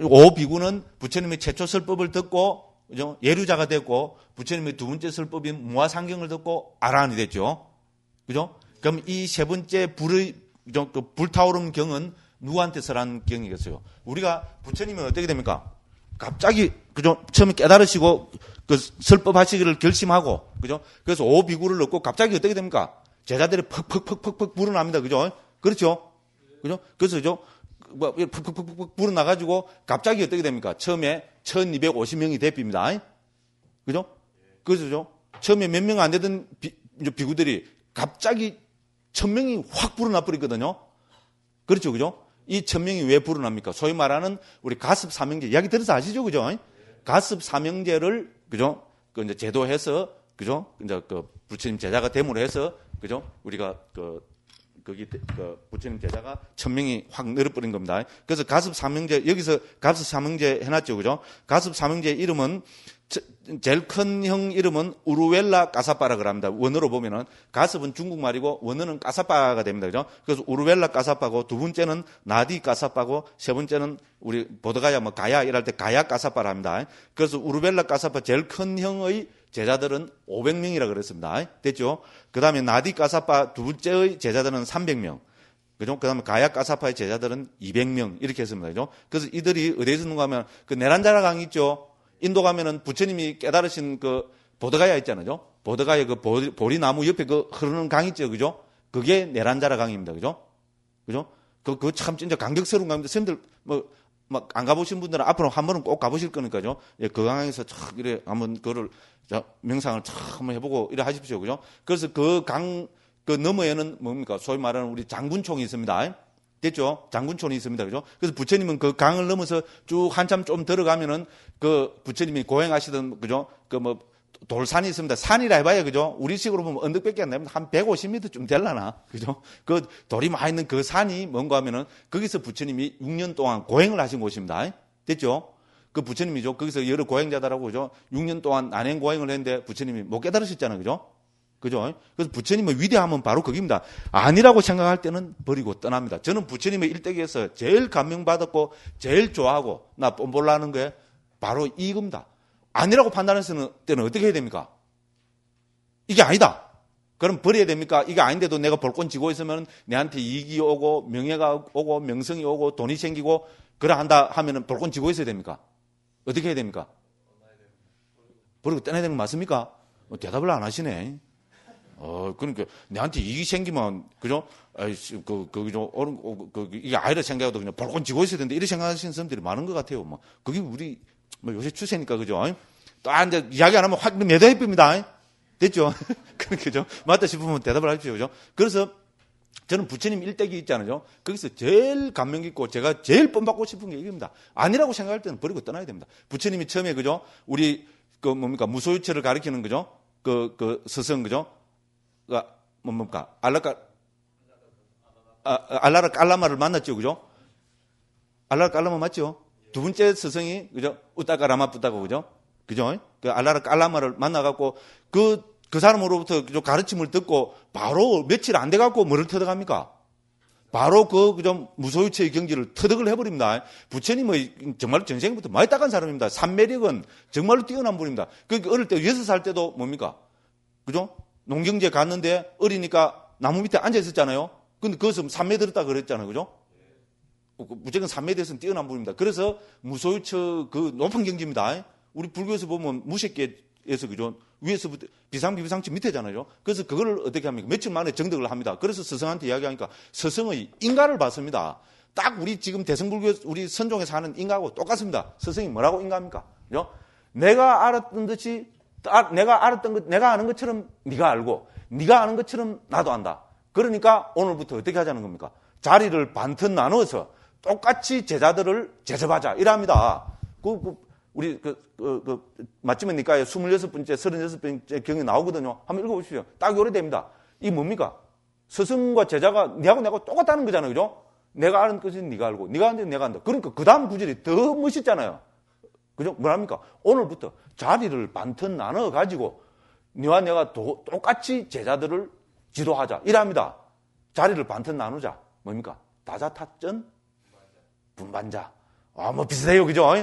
오 비구는 부처님의 최초 설법을 듣고 그죠? 예류자가 됐고 부처님의 두 번째 설법인 무아상경을 듣고 아라한이 됐죠. 그죠? 그럼 이 세 번째 불타오름 경은 누구한테 설한 경이겠어요? 우리가 부처님이 어떻게 됩니까? 갑자기 그죠? 처음에 깨달으시고 그 설법하시기를 결심하고 그죠? 그래서 오 비구를 넣고 갑자기 어떻게 됩니까? 제자들이 퍽퍽퍽퍽 불어납니다. 그죠? 그렇죠? 그죠? 그래서 그죠? 푹푹푹푹 불어나가지고 갑자기 어떻게 됩니까? 처음에 1250명이 대핍니다. 그죠? 그죠? 처음에 몇 명 안 되던 비구들이 갑자기 1000명이 확 불어나 버리거든요. 그렇죠? 그죠? 이 1000명이 왜 불어납니까? 소위 말하는 우리 가습 사명제 이야기 들어서 아시죠? 그죠? 가습 사명제를 그죠? 그 이제 제도해서 그죠? 이제 그 부처님 제자가 됨으로 해서 그죠? 우리가 거기 부처님 제자가 1000명이 확 늘어버린 겁니다. 그래서 가습 사명제 여기서 가습 사명제 해놨죠, 그죠? 가습 사명제 이름은 제일 큰 형 이름은 우르웰라 까사빠라 그럽니다. 원어로 보면은 가습은 중국말이고 원어는 까사빠가 됩니다, 그죠? 그래서 우르웰라 까사빠고 두 번째는 나디 까사빠고 세 번째는 우리 보드가야 뭐 가야 이럴 때 가야 까사빠라 합니다. 그래서 우르웰라 까사빠 제일 큰 형의 제자들은 500명이라 그랬습니다. 됐죠? 그 다음에 나디 까사파 두 번째의 제자들은 300명. 그죠? 그 다음에 가야 까사파의 제자들은 200명. 이렇게 했습니다. 그죠? 그래서 이들이 어디에서 있는가 하면 그 네란자라 강 있죠? 인도 가면은 부처님이 깨달으신 그 보드가야 있잖아요. 보드가야 그 보리나무 옆에 그 흐르는 강 있죠? 그죠? 그게 네란자라 강입니다. 그죠? 그죠? 그거 참 진짜 감격스러운 강입니다. 선생님들 막 안 가보신 분들은 앞으로 한 번은 꼭 가보실 거니까요. 예, 그 강에서 촥 이래 한번 그거를 명상을 촥 한번 해보고 이래 하십시오. 그죠? 그래서 그 너머에는 뭡니까? 소위 말하는 우리 장군총이 있습니다. 됐죠? 장군총이 있습니다. 그죠? 그래서 부처님은 그 강을 넘어서 쭉 한참 좀 들어가면은 그 부처님이 고행하시던 그죠? 돌산이 있습니다. 산이라 해봐야, 그죠? 우리식으로 보면 언덕밖에 안 됩니다. 한 150m 좀 될라나? 그죠? 그 돌이 많이 있는 그 산이 뭔가 하면은 거기서 부처님이 6년 동안 고행을 하신 곳입니다. 됐죠? 그 부처님이죠. 거기서 여러 고행자들하고, 그죠? 6년 동안 난행 고행을 했는데 부처님이 못 깨달으셨잖아요. 그죠? 그죠? 그래서 부처님의 위대함은 바로 거기입니다. 아니라고 생각할 때는 버리고 떠납니다. 저는 부처님의 일대기에서 제일 감명받았고, 제일 좋아하고, 나 뽐볼라는 게 바로 이겁니다. 아니라고 판단했을 때는 어떻게 해야 됩니까? 이게 아니다. 그럼 버려야 됩니까? 이게 아닌데도 내가 볼권 쥐고 있으면 내한테 이익이 오고 명예가 오고 명성이 오고 돈이 생기고 그래 한다 하면은 볼권 쥐고 있어야 됩니까? 어떻게 해야 됩니까? 버리고 떠나야 되는 거 맞습니까? 대답을 안 하시네. 그러니까 내한테 이익이 생기면 그죠? 그죠? 이게 아니라 생각해도 그냥 볼권 쥐고 있어야 되는데 이렇게 생각하시는 사람들이 많은 것 같아요. 그게 우리 요새 추세니까, 그죠? 또, 이제, 이야기 안 하면 확 매도해버립니다. 됐죠? 그죠? 맞다 싶으면 대답을 하십시오. 그죠? 그래서, 저는 부처님 일대기 있지 않아요? 거기서 제일 감명 깊고, 제가 제일 뽐받고 싶은 게 이겁니다. 아니라고 생각할 때는 버리고 떠나야 됩니다. 부처님이 처음에, 그죠? 우리, 무소유체를 가리키는, 그죠? 스승, 그죠? 알라라 깔라마를 만났죠, 그죠? 알라라 깔라마 맞죠? 두 번째 스승이, 그죠? 우따가 라마 뿌따가, 그죠? 그죠? 그 알라라 깔라마를 만나갖고, 그 사람으로부터 가르침을 듣고, 바로 며칠 안 돼갖고 뭐를 터득합니까? 바로 그좀 무소유체의 경지를 터득을 해버립니다. 부처님은 정말 전생부터 많이 닦은 사람입니다. 산매력은 정말로 뛰어난 분입니다. 그러니까 어릴 때 6살 때도 뭡니까? 그죠? 농경지에 갔는데 어리니까 나무 밑에 앉아 있었잖아요. 근데 그것은 산매 들었다 그랬잖아요. 그죠? 무조건 산매에 대해서는 뛰어난 분입니다. 그래서 무소유처 그 높은 경지입니다. 우리 불교에서 보면 무색계에서 그죠? 위에서부터 비상비비상치 밑에잖아요. 그래서 그걸 어떻게 합니까? 며칠 만에 정득을 합니다. 그래서 스승한테 이야기하니까 스승의 인가를 받습니다. 딱 우리 지금 대승불교 우리 선종에서 하는 인가하고 똑같습니다. 스승이 뭐라고 인가합니까? 그죠? 내가 알았던 듯이 내가 아는 것처럼 네가 알고 네가 아는 것처럼 나도 안다. 그러니까 오늘부터 어떻게 하자는 겁니까? 자리를 반튼 나눠서 똑같이 제자들을 제접하자 이랍니다. 우리 맞지면 니까에 26번째, 36번째 경이 나오거든요. 한번 읽어보십시오. 딱 요래 됩니다. 이게 뭡니까? 스승과 제자가 니하고 내가 똑같다는 거잖아요. 그죠? 내가 아는 것은 네가 알고 네가 아는 것은 내가 안다. 그러니까 그 다음 구절이 더 멋있잖아요. 그죠? 뭐랍니까? 오늘부터 자리를 반튼 나눠가지고 너와 내가 똑같이 제자들을 지도하자. 이랍니다. 자리를 반튼 나누자. 뭡니까? 다자타전 분반자. 뭐 비슷해요. 그죠?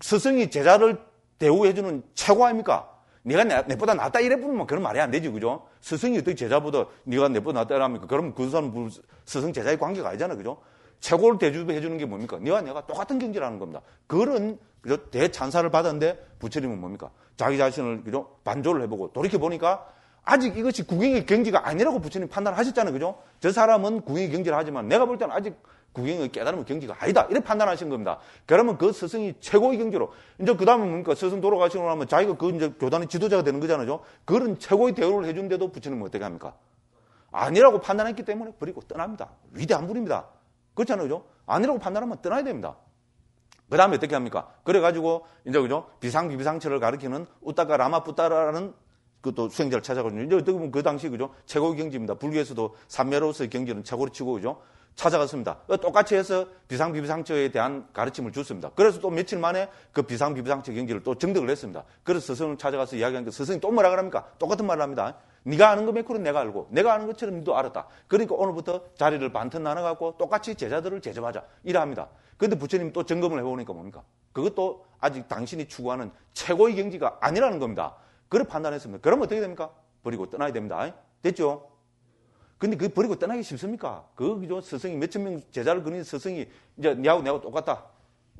스승이 제자를 대우해주는 최고 아닙니까? 네가 내보다 낫다 이래 부르면 그런 말이 안 되지. 그죠? 스승이 어떻게 제자보다 네가 내보다 낫다 이랍니까? 그러면 그 사람 스승 제자의 관계가 아니잖아요. 그죠? 최고를 대접해주는 게 뭡니까? 네와 내가 똑같은 경지라는 겁니다. 그런 그죠? 대찬사를 받았는데 부처님은 뭡니까? 자기 자신을 그죠? 반조를 해보고 돌이켜보니까 아직 이것이 구경의 경지가 아니라고 부처님 판단하셨잖아요. 그죠? 저 사람은 구경의 경지를 하지만 내가 볼 때는 아직 구경의 깨달음의 경지가 아니다. 이렇게 판단하신 겁니다. 그러면 그 스승이 최고의 경지로. 이제 그 다음에 뭡니까? 스승 돌아가시고 나면 자기가 그 이제 교단의 지도자가 되는 거잖아요. 그런 최고의 대우를 해준데도 부처님은 어떻게 합니까? 아니라고 판단했기 때문에 버리고 떠납니다. 위대한 분입니다. 그렇잖아요. 그죠? 아니라고 판단하면 떠나야 됩니다. 그 다음에 어떻게 합니까? 그래가지고 이제 그죠? 비상비비상처를 가리키는 우따가 라마뿌따라는 그또 수행자를 찾아가지고 이제 어떻게 보면 그 당시 그죠? 최고의 경지입니다. 불교에서도 삼매로서의 경지는 최고로 치고 그죠? 찾아갔습니다. 똑같이 해서 비상비비상처에 대한 가르침을 줬습니다. 그래서 또 며칠 만에 그 비상비비상처 경지를 또 정득을 했습니다. 그래서 스승을 찾아가서 이야기하니까 스승이 또 뭐라 그럽니까? 똑같은 말을 합니다. 네가 아는 거 매크로는 내가 알고 내가 아는 것처럼 너도 알았다. 그러니까 오늘부터 자리를 반튼 나눠갖고 똑같이 제자들을 제접하자. 이러합니다. 그런데 부처님 또 점검을 해보니까 뭡니까? 그것도 아직 당신이 추구하는 최고의 경지가 아니라는 겁니다. 그걸 판단했습니다. 그러면 어떻게 됩니까? 버리고 떠나야 됩니다. 됐죠? 근데 그 버리고 떠나기 쉽습니까? 그죠? 스승이 몇천 명 제자를 그린 스승이 이제 니하고 내하고 똑같다.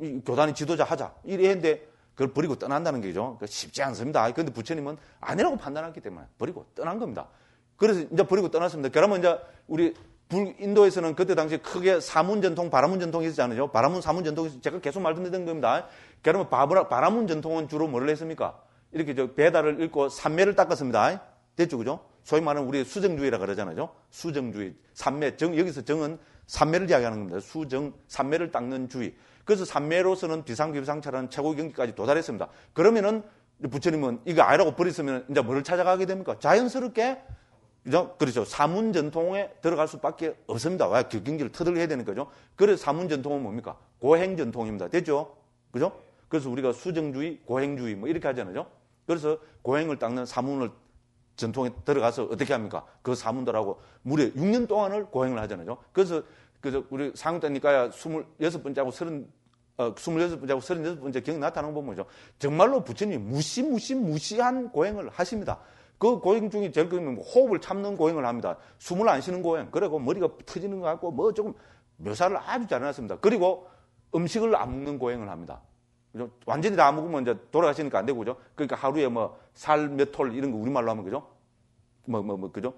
이 교단의 지도자 하자. 이래 했는데 그걸 버리고 떠난다는 게죠. 쉽지 않습니다. 그런데 부처님은 아니라고 판단했기 때문에 버리고 떠난 겁니다. 그래서 이제 버리고 떠났습니다. 그러면 이제 우리 인도에서는 그때 당시 크게 사문전통, 바라문전통이 있었잖아요. 바라문, 사문전통이 제가 계속 말씀드린 겁니다. 그러면 바라문 전통은 주로 뭐를 했습니까? 이렇게 배달을 읽고 산매를 닦았습니다. 됐죠, 그죠? 소위 말하는 우리 수정주의라 그러잖아요. 수정주의, 산매, 여기서 정은 산매를 이야기하는 겁니다. 수정, 산매를 닦는 주의. 그래서 산매로서는 비상비비상처라는 최고의 경지까지 도달했습니다. 그러면은 부처님은 이거 아니라고 버렸으면 이제 뭐를 찾아가게 됩니까? 자연스럽게, 그렇죠. 사문전통에 들어갈 수밖에 없습니다. 왜? 그 경지를 터득해야 되는 거죠. 그래서 사문전통은 뭡니까? 고행전통입니다. 됐죠? 그죠? 그래서 우리가 수정주의, 고행주의 뭐 이렇게 하잖아요. 그래서 고행을 닦는 사문을 전통에 들어가서 어떻게 합니까? 그 사문들하고 무려 6년 동안을 고행을 하잖아요. 그래서 우리 상육단니까야 26번째하고 36번째 경이 나타나는 거 보면 뭐죠? 정말로 부처님이 무시한 고행을 하십니다. 그 고행 중에 제일 큰 호흡을 참는 고행을 합니다. 숨을 안 쉬는 고행. 그리고 머리가 터지는 것 같고 뭐 조금 묘사를 아주 잘 해놨습니다. 그리고 음식을 안 먹는 고행을 합니다. 그죠? 완전히 다 먹으면 이제 돌아가시니까 안 되고, 그죠? 그러니까 하루에 뭐 살 몇 톨 이런 거 우리말로 하면, 그죠? 그죠?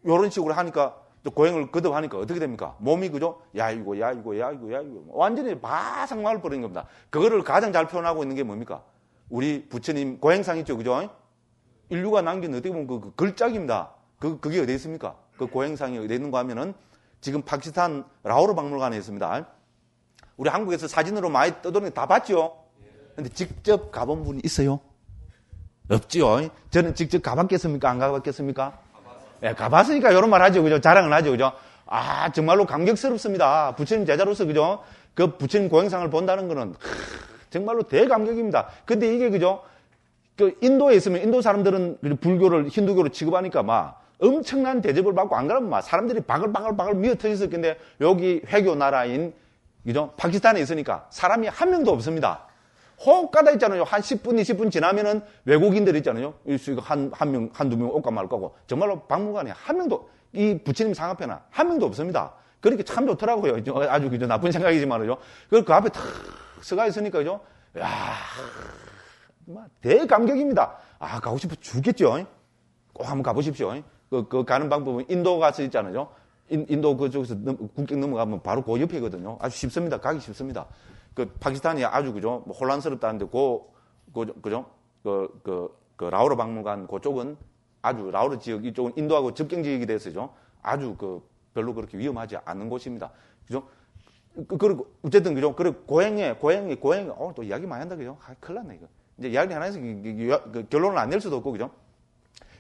요런 식으로 하니까 또 고행을 거듭하니까 어떻게 됩니까? 몸이, 그죠? 야이고. 완전히 바삭 말버리는 겁니다. 그거를 가장 잘 표현하고 있는 게 뭡니까? 우리 부처님 고행상 있죠, 그죠? 인류가 남긴 어떻게 보면 그 걸작입니다. 그게 어디 있습니까? 그 고행상이 어디 있는가 하면은 지금 파키스탄 라오르 박물관에 있습니다. 우리 한국에서 사진으로 많이 떠도는 다 봤죠? 근데 직접 가본 분이 있어요? 없지요. 저는 직접 가봤겠습니까? 안 가봤겠습니까? 예, 가봤으니까 이런 말 하죠. 그죠? 자랑을 하죠. 그죠? 아, 정말로 감격스럽습니다. 부처님 제자로서, 그죠? 그 부처님 고행상을 본다는 거는 정말로 대감격입니다. 근데 이게 그죠? 그 인도에 있으면 인도 사람들은 불교를 힌두교로 취급하니까 막 엄청난 대접을 받고 안 그러면 막 사람들이 바글바글 미어 터졌을 텐데 여기 회교 나라인 그죠? 파키스탄에 있으니까 사람이 한 명도 없습니다. 혹 가다 있잖아요. 한 10분, 20분 지나면은 외국인들 있잖아요. 한두 명 올까 말 거고. 정말로 박물관에 한 명도, 이 부처님 상 앞에는 한 명도 없습니다. 그러니까 참 좋더라고요. 아주 그죠? 나쁜 생각이지만요. 그 앞에 탁 서가 있으니까, 그죠? 야 대감격입니다. 아, 가고 싶어 죽겠죠? 꼭 한번 가보십시오. 그 가는 방법은 인도 가서 있잖아요. 인도 그쪽에서 국경 넘어가면 바로 그 옆이거든요. 아주 쉽습니다. 가기 쉽습니다. 그 파키스탄이 아주 그죠? 뭐 혼란스럽다는데 그죠? 라오르 박물관 그쪽은 아주 라오르 지역 이쪽은 인도하고 접경 지역이 돼서죠. 아주 별로 그렇게 위험하지 않은 곳입니다. 그죠? 그리고 어쨌든 그죠? 그리고 고행에 또 이야기 많이 한다 그죠? 큰일 났네 이거. 이제 이야기 하나 해서 결론을 안 낼 수도 없고 그죠?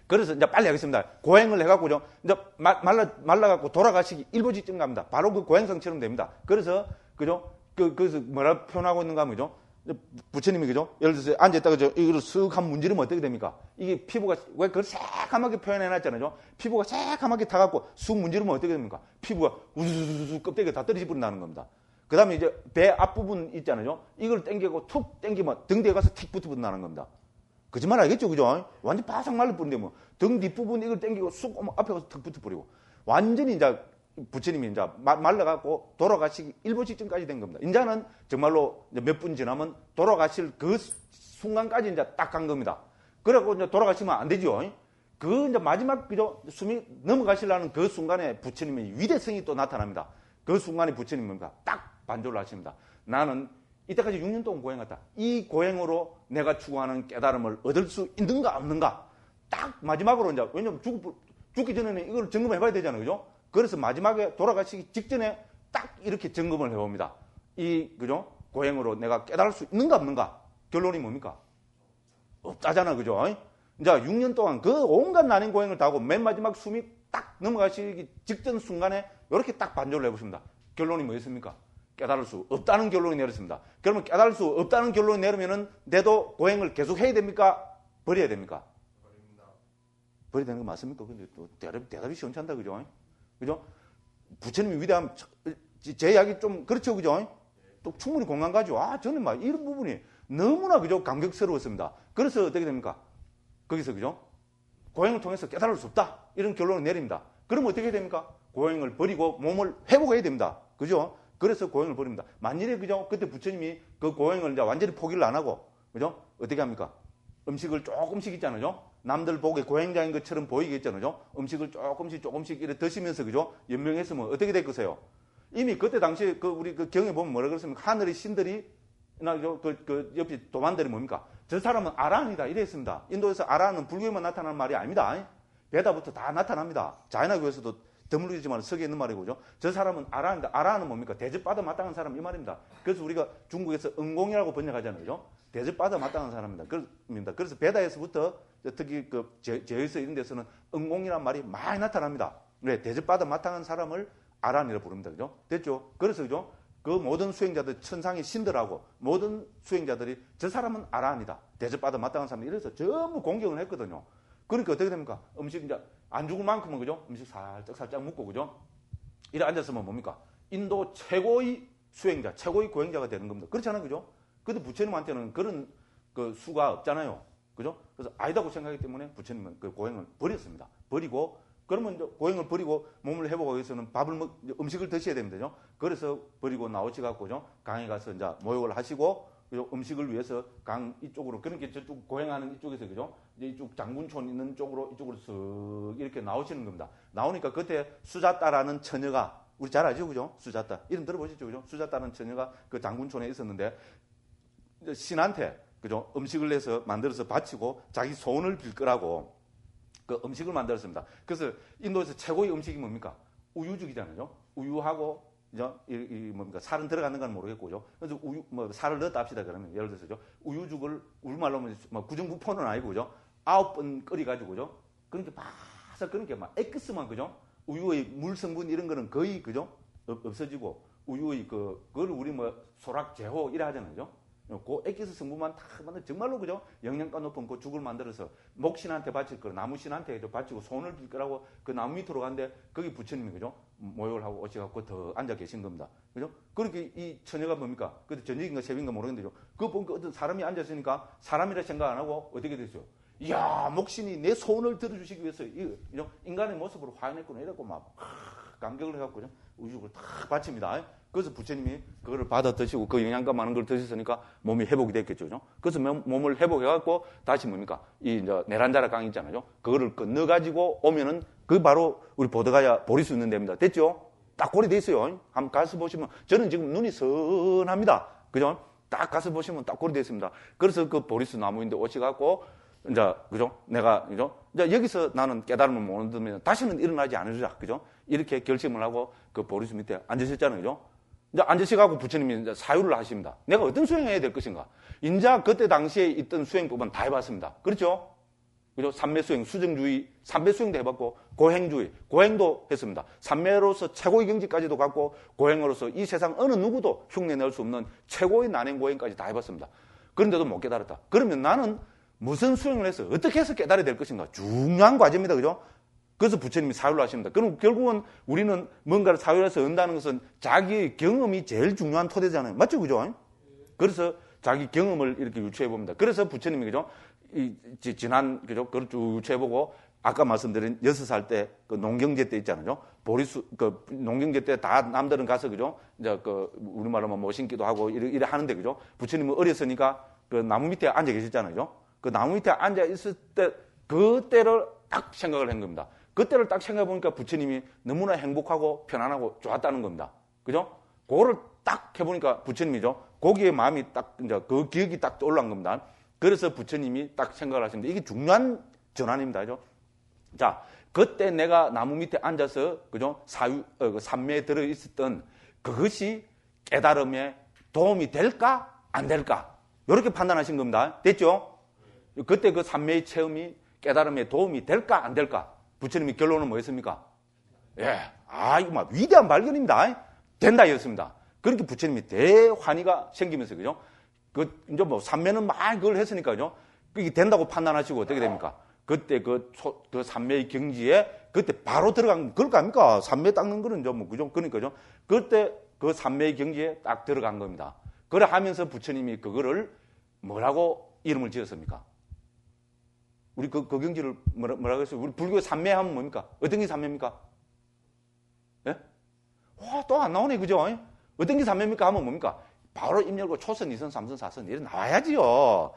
그래서 이제 빨리 하겠습니다. 고행을 해갖고죠. 이제 말라갖고 돌아가시기 일보 직전 갑니다. 바로 그 고행성처럼 됩니다. 그래서 그죠? 그래서 뭐라 표현하고 있는가 하면 그죠? 부처님이 그죠? 예를 들어서 앉아있다가 이거를 쓱 한번 문지르면 어떻게 됩니까? 이게 피부가 왜 그걸 새까맣게 표현해놨잖아요. 피부가 새까맣게 타갖고 쑥 문지르면 어떻게 됩니까? 피부가 우수수수 껍데기가 다 떨어져 버린다는 겁니다. 그 다음에 이제 배 앞부분 있잖아요. 이걸 당기고 툭 당기면 등 뒤에 가서 틱 붙어본다는 겁니다. 거짓말 알겠죠, 그죠? 완전 바삭 말라버린데 뭐 등 뒷부분 이걸 당기고 쑥 앞에 가서 턱 붙어버리고 완전히 이제 부처님이 이제 말라갖고 돌아가시기 일보 직전까지 된 겁니다. 이제는 정말로 몇 분 지나면 돌아가실 그 순간까지 이제 딱 간 겁니다. 그래갖고 이제 돌아가시면 안 되죠. 그 이제 마지막 그죠? 숨이 넘어가시려는 그 순간에 부처님의 위대성이 또 나타납니다. 그 순간에 부처님은 뭡니까? 딱 반조를 하십니다. 나는 이때까지 6년 동안 고행했다. 이 고행으로 내가 추구하는 깨달음을 얻을 수 있는가 없는가? 딱 마지막으로 이제 왜냐면 죽기 전에는 이걸 점검해 봐야 되잖아요. 그죠? 그래서 마지막에 돌아가시기 직전에 딱 이렇게 점검을 해 봅니다. 그죠? 고행으로 내가 깨달을 수 있는가 없는가? 결론이 뭡니까? 없다잖아. 그죠? 이제 6년 동안 그 온갖 난행 고행을 다 하고 맨 마지막 숨이 딱 넘어가시기 직전 순간에 이렇게 딱 반조를 해 보십니다. 결론이 뭐였습니까? 깨달을 수 없다는 결론이 내렸습니다. 그러면 깨달을 수 없다는 결론이 내리면은 내도 고행을 계속 해야 됩니까? 버려야 됩니까? 버립니다. 버려야 되는 거 맞습니까? 근데 또 대답이 시원찮다. 그죠? 그죠? 부처님이 위대함, 제 이야기 좀 그렇죠. 그죠? 또 충분히 공감 가죠. 저는 막 이런 부분이 너무나 그죠? 감격스러웠습니다. 그래서 어떻게 됩니까? 거기서 그죠? 고행을 통해서 깨달을 수 없다. 이런 결론을 내립니다. 그러면 어떻게 됩니까? 고행을 버리고 몸을 회복해야 됩니다. 그죠? 그래서 고행을 버립니다. 만일에 그죠? 그때 부처님이 그 고행을 이제 완전히 포기를 안 하고 그죠? 어떻게 합니까? 음식을 조금씩 있잖아요. 남들 보기에 고행자인 것처럼 보이겠잖아요. 음식을 조금씩 이렇게 드시면서 그죠? 연명했으면 어떻게 될 거세요? 이미 그때 당시에 우리 경에 보면 뭐라 그랬습니까? 하늘의 신들이 옆에 도만들이 뭡니까? 저 사람은 아라한이다 이랬습니다. 인도에서 아라한은 불교에만 나타나는 말이 아닙니다. 베다부터 다 나타납니다. 자이나교에서도 드물리지만 석에 있는 말이고죠. 저 사람은 아라한이다. 아라한은 뭡니까? 대접받아 마땅한 사람 이 말입니다. 그래서 우리가 중국에서 응공이라고 번역하잖아요. 그죠? 대접받아 마땅한 사람입니다. 그래서 베다에서부터 특히 제에서 이런 데서는 응공이라는 말이 많이 나타납니다. 네, 대접받아 마땅한 사람을 아라한이라고 부릅니다. 그죠? 됐죠? 그래서 그죠? 그 모든 수행자들, 천상의 신들하고 모든 수행자들이 저 사람은 아라한이다. 대접받아 마땅한 사람 이래서 전부 공경을 했거든요. 그러니까 어떻게 됩니까? 음식 이제 안 죽을 만큼은 그죠? 음식 살짝 먹고 그죠? 이래 앉았으면 뭡니까? 인도 최고의 수행자, 최고의 고행자가 되는 겁니다. 그렇잖아요. 그죠? 근데 부처님한테는 그런 수가 없잖아요. 그죠? 그래서 아니다고 생각하기 때문에 부처님은 그 고행을 버렸습니다. 버리고 그러면 이제 고행을 버리고 몸을 회복하기 위해서는 음식을 드셔야 됩니다. 그래서 버리고 나오셔갖고 강에 가서 이제 모욕을 하시고 음식을 위해서 강 이쪽으로 그렇게 저쪽 고행하는 이쪽에서 그죠? 이제 이쪽 장군촌 있는 쪽으로 이쪽으로 쓱 이렇게 나오시는 겁니다. 나오니까 그때 수자따라는 처녀가 우리 잘 알죠, 그죠? 수자따 이름 들어보셨죠, 그죠? 수자따라는 처녀가 그 장군촌에 있었는데 신한테 그죠? 음식을 내서 만들어서 바치고 자기 소원을 빌 거라고 그 음식을 만들었습니다. 그래서 인도에서 최고의 음식이 뭡니까? 우유죽이잖아요. 우유하고 뭡니까? 살은 들어가는 건 모르겠고요. 그래서 살을 넣었다 합시다. 그러면 예를 들어서죠. 우유죽을 우리말로 하면 구정부포는 아니고 그죠? 9번 끓여가지고죠. 그렇게 바삭 그렇게 막 엑기스만 그죠? 우유의 물 성분 이런 거는 거의 그죠? 없어지고 우유의 그걸 우리 뭐 소락제호 이래 하잖아요. 그죠? 그 액기스 성분만 다 만들 정말로 그죠? 영양가 높은 그 죽을 만들어서 목신한테 바칠 거, 나무신한테 바치고 손을 빌 거라고 그 나무 밑으로 갔는데 거기 부처님이 그죠? 모욕을 하고 오셔갖고 더 앉아 계신 겁니다. 그죠? 그렇게 이 처녀가 뭡니까? 그때 저녁인가 새벽인가 모르겠는데 그거 보니까 어떤 사람이 앉았으니까 사람이라 생각 안 하고 어떻게 됐어요? 이야, 목신이 내 손을 들어주시기 위해서 인간의 모습으로 화해냈구나 이랬고 막 감격을 해갖고 우유를 다 바칩니다. 그래서 부처님이 그거를 받아 드시고 그 영양가 많은 걸 드셨으니까 몸이 회복이 됐겠죠. 그죠? 그래서 몸을 회복해갖고 다시 뭡니까? 이 이제 네란자라 강 있잖아요. 그거를 건너가지고 오면은 그 바로 우리 보드가야 보리수 있는 데입니다. 됐죠? 딱 고리 돼 있어요. 한번 가서 보시면 저는 지금 눈이 선합니다. 그죠? 딱 가서 보시면 딱 고리 돼 있습니다. 그래서 그 보리수 나무인데 오셔갖고 이제 그죠? 내가 그죠? 이제 여기서 나는 깨달음을 못 얻으면 다시는 일어나지 않으리라. 그죠? 이렇게 결심을 하고 그 보리수 밑에 앉으셨잖아요. 그죠? 이제 앉으셔가지고 부처님이 이제 사유를 하십니다. 내가 어떤 수행해야 될 것인가? 인자 그때 당시에 있던 수행법은 다 해봤습니다. 그렇죠? 그죠? 삼매수행, 수정주의, 삼배수행도 해봤고, 고행주의, 고행도 했습니다. 삼매로서 최고의 경지까지도 갔고, 고행으로서 이 세상 어느 누구도 흉내낼 수 없는 최고의 난행 고행까지 다 해봤습니다. 그런데도 못 깨달았다. 그러면 나는 무슨 수행을 해서 어떻게 해서 깨달아야 될 것인가? 중요한 과제입니다. 그죠? 그래서 부처님이 사유를 하십니다. 그럼 결국은 우리는 뭔가를 사유해서 얻는다는 것은 자기의 경험이 제일 중요한 토대잖아요. 맞죠? 그죠? 그래서 자기 경험을 이렇게 유추해 봅니다. 그래서 부처님이 그죠? 지난 그죠? 그걸 쭉 유추해 보고 아까 말씀드린 6살 때 그 농경제 때 있잖아요. 보리수 그 농경제 때 다 남들은 가서 그죠? 이제 그 우리말로 뭐 모신기도 하고 이래 하는데 그죠? 부처님은 어렸으니까 그 나무 밑에 앉아 계셨잖아요. 그 나무 밑에 앉아 있을 때 그때를 딱 생각을 한 겁니다. 그때를 딱 생각해 보니까 부처님이 너무나 행복하고 편안하고 좋았다는 겁니다. 그죠? 그거를 딱 해보니까 부처님이죠. 거기에 마음이 딱, 이제 그 기억이 딱 떠올란 겁니다. 그래서 부처님이 딱 생각을 하십니다. 이게 중요한 전환입니다. 그죠? 자, 그때 내가 나무 밑에 앉아서, 그죠? 그 삼매에 들어있었던 그것이 깨달음에 도움이 될까? 안 될까? 이렇게 판단하신 겁니다. 됐죠? 그때 그 삼매의 체험이 깨달음에 도움이 될까? 안 될까? 부처님의 결론은 뭐였습니까? 예. 이거 막 위대한 발견입니다. 된다 였습니다. 그렇게 부처님이 대환희가 생기면서, 그죠? 이제 뭐, 삼매는 막 그걸 했으니까, 그죠? 그게 된다고 판단하시고 어떻게 됩니까? 그때 그 삼매의 경지에 그때 바로 들어간, 그럴 거 아닙니까? 삼매 닦는 거는 좀 뭐, 그죠? 그러니까죠. 그때 그 삼매의 경지에 딱 들어간 겁니다. 그래 하면서 부처님이 그거를 뭐라고 이름을 지었습니까? 우리 그 경지를 뭐라고 했어요? 우리 불교 삼매 하면 뭡니까? 어떤 게 삼매입니까? 예? 또 안 나오네, 그죠? 어떤 게 삼매입니까? 하면 뭡니까? 바로 입 열고 초선, 2선, 3선, 4선 이래 나와야지요.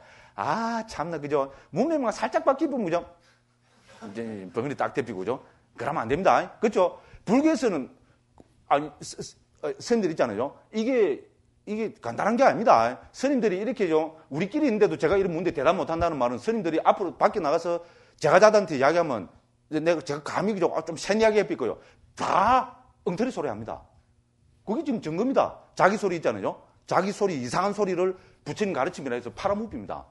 참나, 그죠? 문명만 살짝 바뀌면, 그죠? 이제 벙어리 딱 대피고, 그죠? 그러면 안 됩니다. 그렇죠? 불교에서는, 스님들 있잖아요. 이게 간단한 게 아닙니다. 스님들이 이렇게죠. 우리끼리 있는데도 제가 이런 문제 대답 못 한다는 말은 스님들이 앞으로 밖에 나가서 제가자들한테 이야기하면 제가 감히 그죠. 좀 센 이야기 해삐고요. 다 엉터리 소리 합니다. 그게 지금 증거입니다. 자기 소리 있잖아요. 자기 소리, 이상한 소리를 부처님 가르침이라 해서 팔아먹힙니다.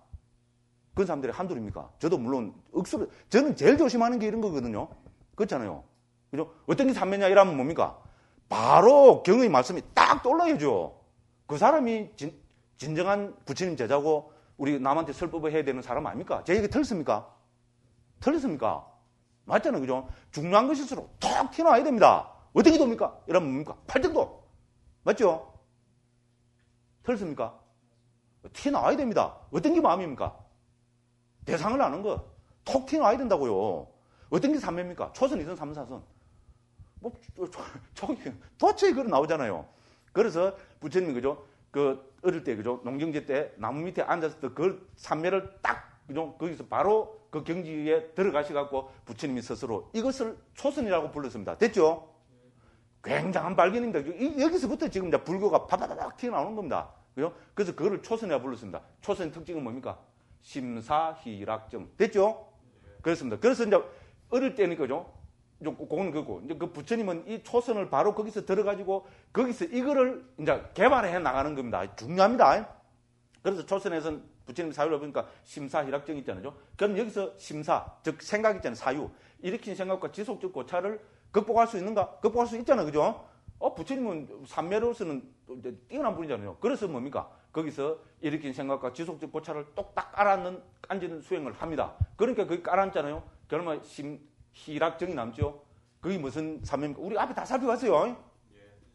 그런 사람들이 한둘입니까? 저도 물론 억수로, 저는 제일 조심하는 게 이런 거거든요. 그렇잖아요. 그죠? 어떤 게 삼매냐 이러면 뭡니까? 바로 경의 말씀이 딱 떠올라야죠. 그 사람이 진정한 부처님 제자고 우리 남한테 설법을 해야 되는 사람 아닙니까? 제 얘기 틀렸습니까? 틀렸습니까? 맞잖아요. 그죠? 중요한 것일수록 톡 튀어나와야 됩니다. 어떤 게 돕니까? 이러면 뭡니까? 팔등도. 맞죠? 틀렸습니까? 튀어나와야 됩니다. 어떤 게 마음입니까? 대상을 아는 거. 톡 튀어나와야 된다고요. 어떤 게 삼매입니까? 초선, 2선, 3선, 4선. 뭐, 도대체 그런 나오잖아요. 그래서 부처님이 그죠? 어릴 때 그죠? 농경제 때 나무 밑에 앉았을 때 그 삼매를 딱 그죠? 거기서 바로 그 경지에 들어가셔갖고 부처님이 스스로 이것을 초선이라고 불렀습니다. 됐죠? 굉장한 발견입니다. 여기서부터 지금 이제 불교가 바바바박 튀어나오는 겁니다. 그죠? 그래서 그거를 초선이라고 불렀습니다. 초선의 특징은 뭡니까? 심사희락정. 됐죠? 그렇습니다. 그래서 이제 어릴 때는 그죠? 그거는 그거. 이제 그 부처님은 이 초선을 바로 거기서 들어가지고 거기서 이거를 이제 개발해 나가는 겁니다. 중요합니다. 그래서 초선에서는 부처님 사유를 보니까 심사희락정이 있잖아요. 그럼 여기서 심사, 즉 생각 있잖아요. 사유. 일으킨 생각과 지속적 고찰을 극복할 수 있는가? 극복할 수 있잖아요. 그죠? 부처님은 삼매로서는 뛰어난 분이잖아요. 그래서 뭡니까? 거기서 일으킨 생각과 지속적 보찰을 똑딱 앉는 수행을 합니다. 그러니까 거기 깔아앉잖아요. 그러면 희락정이 남죠. 그게 무슨 삼매입니까? 우리 앞에 다 살펴봤어요.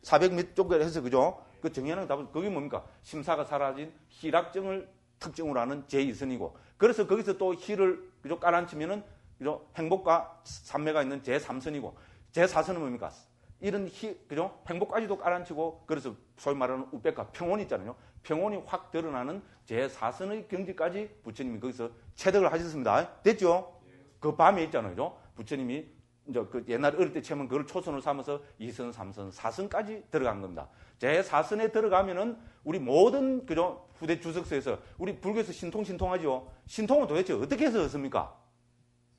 400몇 쪽 해서 그죠? 그 정의하는 답은 그게 뭡니까? 심사가 사라진 희락정을 특징으로 하는 제2선이고, 그래서 거기서 또 희를 그죠? 깔아앉히면은 그죠? 행복과 삼매가 있는 제3선이고, 제4선은 뭡니까? 이런 그죠? 행복까지도 깔아앉히고, 그래서 소위 말하는 우백과 평온이 있잖아요. 평온이 확 드러나는 제4선의 경지까지 부처님이 거기서 체득을 하셨습니다. 됐죠? 그 밤에 있잖아요. 그죠? 부처님이 이제 그 옛날 어릴 때 처음에 그걸 초선을 삼아서 2선, 3선, 4선까지 들어간 겁니다. 제4선에 들어가면은 우리 모든 그죠? 후대 주석서에서 우리 불교에서 신통하죠. 신통은 도대체 어떻게 해서 얻습니까?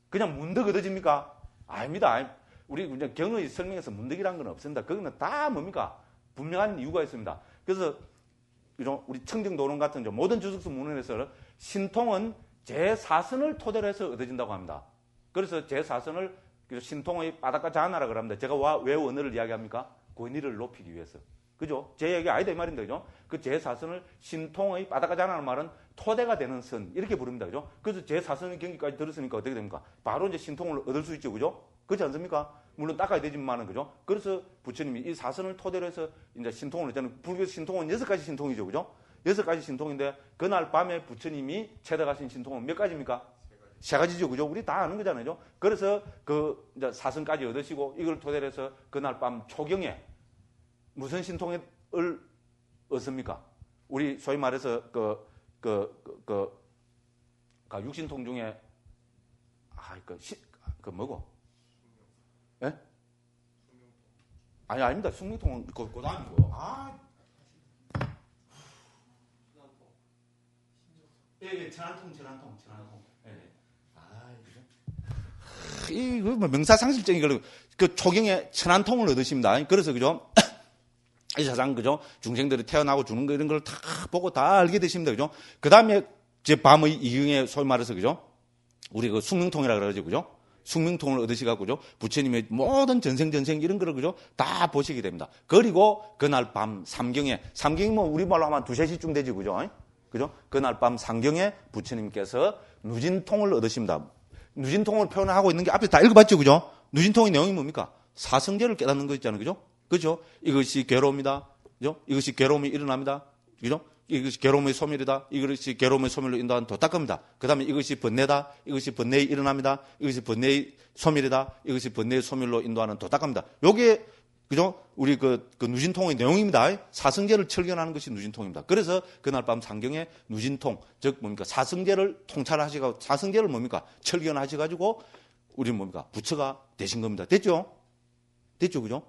그냥 문득 얻어집니까? 아닙니다. 우리 그냥 경의 설명에서 문득이라는 건 없습니다. 거기는 다 뭡니까? 분명한 이유가 있습니다. 그래서 그죠? 우리 청정도론 같은 모든 주석서 문헌에서 신통은 제4선을 토대로 해서 얻어진다고 합니다. 그래서 제4선을 신통의 바닷가 자나라 그럽니다. 제가 왜 원어를 이야기합니까? 권위를 높이기 위해서. 그죠? 제 얘기 아니다 이 말입니다. 그죠? 그 제4선을 신통의 바닷가 자나라는 말은 토대가 되는 선 이렇게 부릅니다. 그죠? 그래서 제4선의 경기까지 들었으니까 어떻게 됩니까? 바로 이제 신통을 얻을 수 있죠. 그죠? 그렇지 않습니까? 물론 닦아야 되지만은 그죠? 그래서 부처님이 이 4선을 토대로 해서 이제 신통을 했잖아요. 불교 신통은 6가지 신통이죠. 그죠? 6가지 신통인데 그날 밤에 부처님이 체득하신 신통은 몇 가지입니까? 3가지죠. 그죠? 우리 다 아는 거잖아요. 그래서 그 이제 4선까지 얻으시고 이걸 토대로 해서 그날 밤 초경에 무슨 신통을 얻습니까? 우리 소위 말해서 육신통 중에 뭐고? 예? 아닙니다. 숙명통은 그 다음이고. 예, 천안통. 이거 뭐 명사상실적인 걸 그 초경에 천안통을 얻으십니다. 그래서 그죠? 이 세상 그죠? 중생들이 태어나고 죽는 거 이런 걸 다 보고 다 알게 되십니다. 그죠? 그 다음에 제 밤의 이경에 소위 말해서 그죠? 우리 그 숙명통이라 그러죠. 그죠? 숙명통을 얻으시갖고 그죠? 부처님의 모든 전생 이런 거를 그죠? 다 보시게 됩니다. 그리고 그날 밤 삼경이면 우리말로 하면 2, 3시쯤 되지. 그죠? 그죠? 그날 밤 상경에 부처님께서 누진통을 얻으십니다. 누진통을 표현하고 있는 게 앞에 다 읽어봤죠. 그죠? 누진통의 내용이 뭡니까? 사성제를 깨닫는 거 있잖아요. 그죠? 그죠? 이것이 괴로움이다. 그죠? 이것이 괴로움이 일어납니다. 그죠? 이것이 괴로움의 소멸이다. 이것이 괴로움의 소멸로 인도한 도닦겁니다. 그 다음에 이것이 번뇌다. 이것이 번뇌의 일어납니다. 이것이 번뇌의 소멸이다. 이것이 번뇌의 소멸로 인도하는 도닦겁니다. 요게 그죠? 우리 그 누진통의 내용입니다. 사성제를 철견하는 것이 누진통입니다. 그래서 그날 밤 상경에 누진통, 즉 뭡니까? 사성제를 통찰하시고 사성제를 뭡니까? 철견하셔가지고 우리 뭡니까? 부처가 되신 겁니다. 됐죠? 그죠?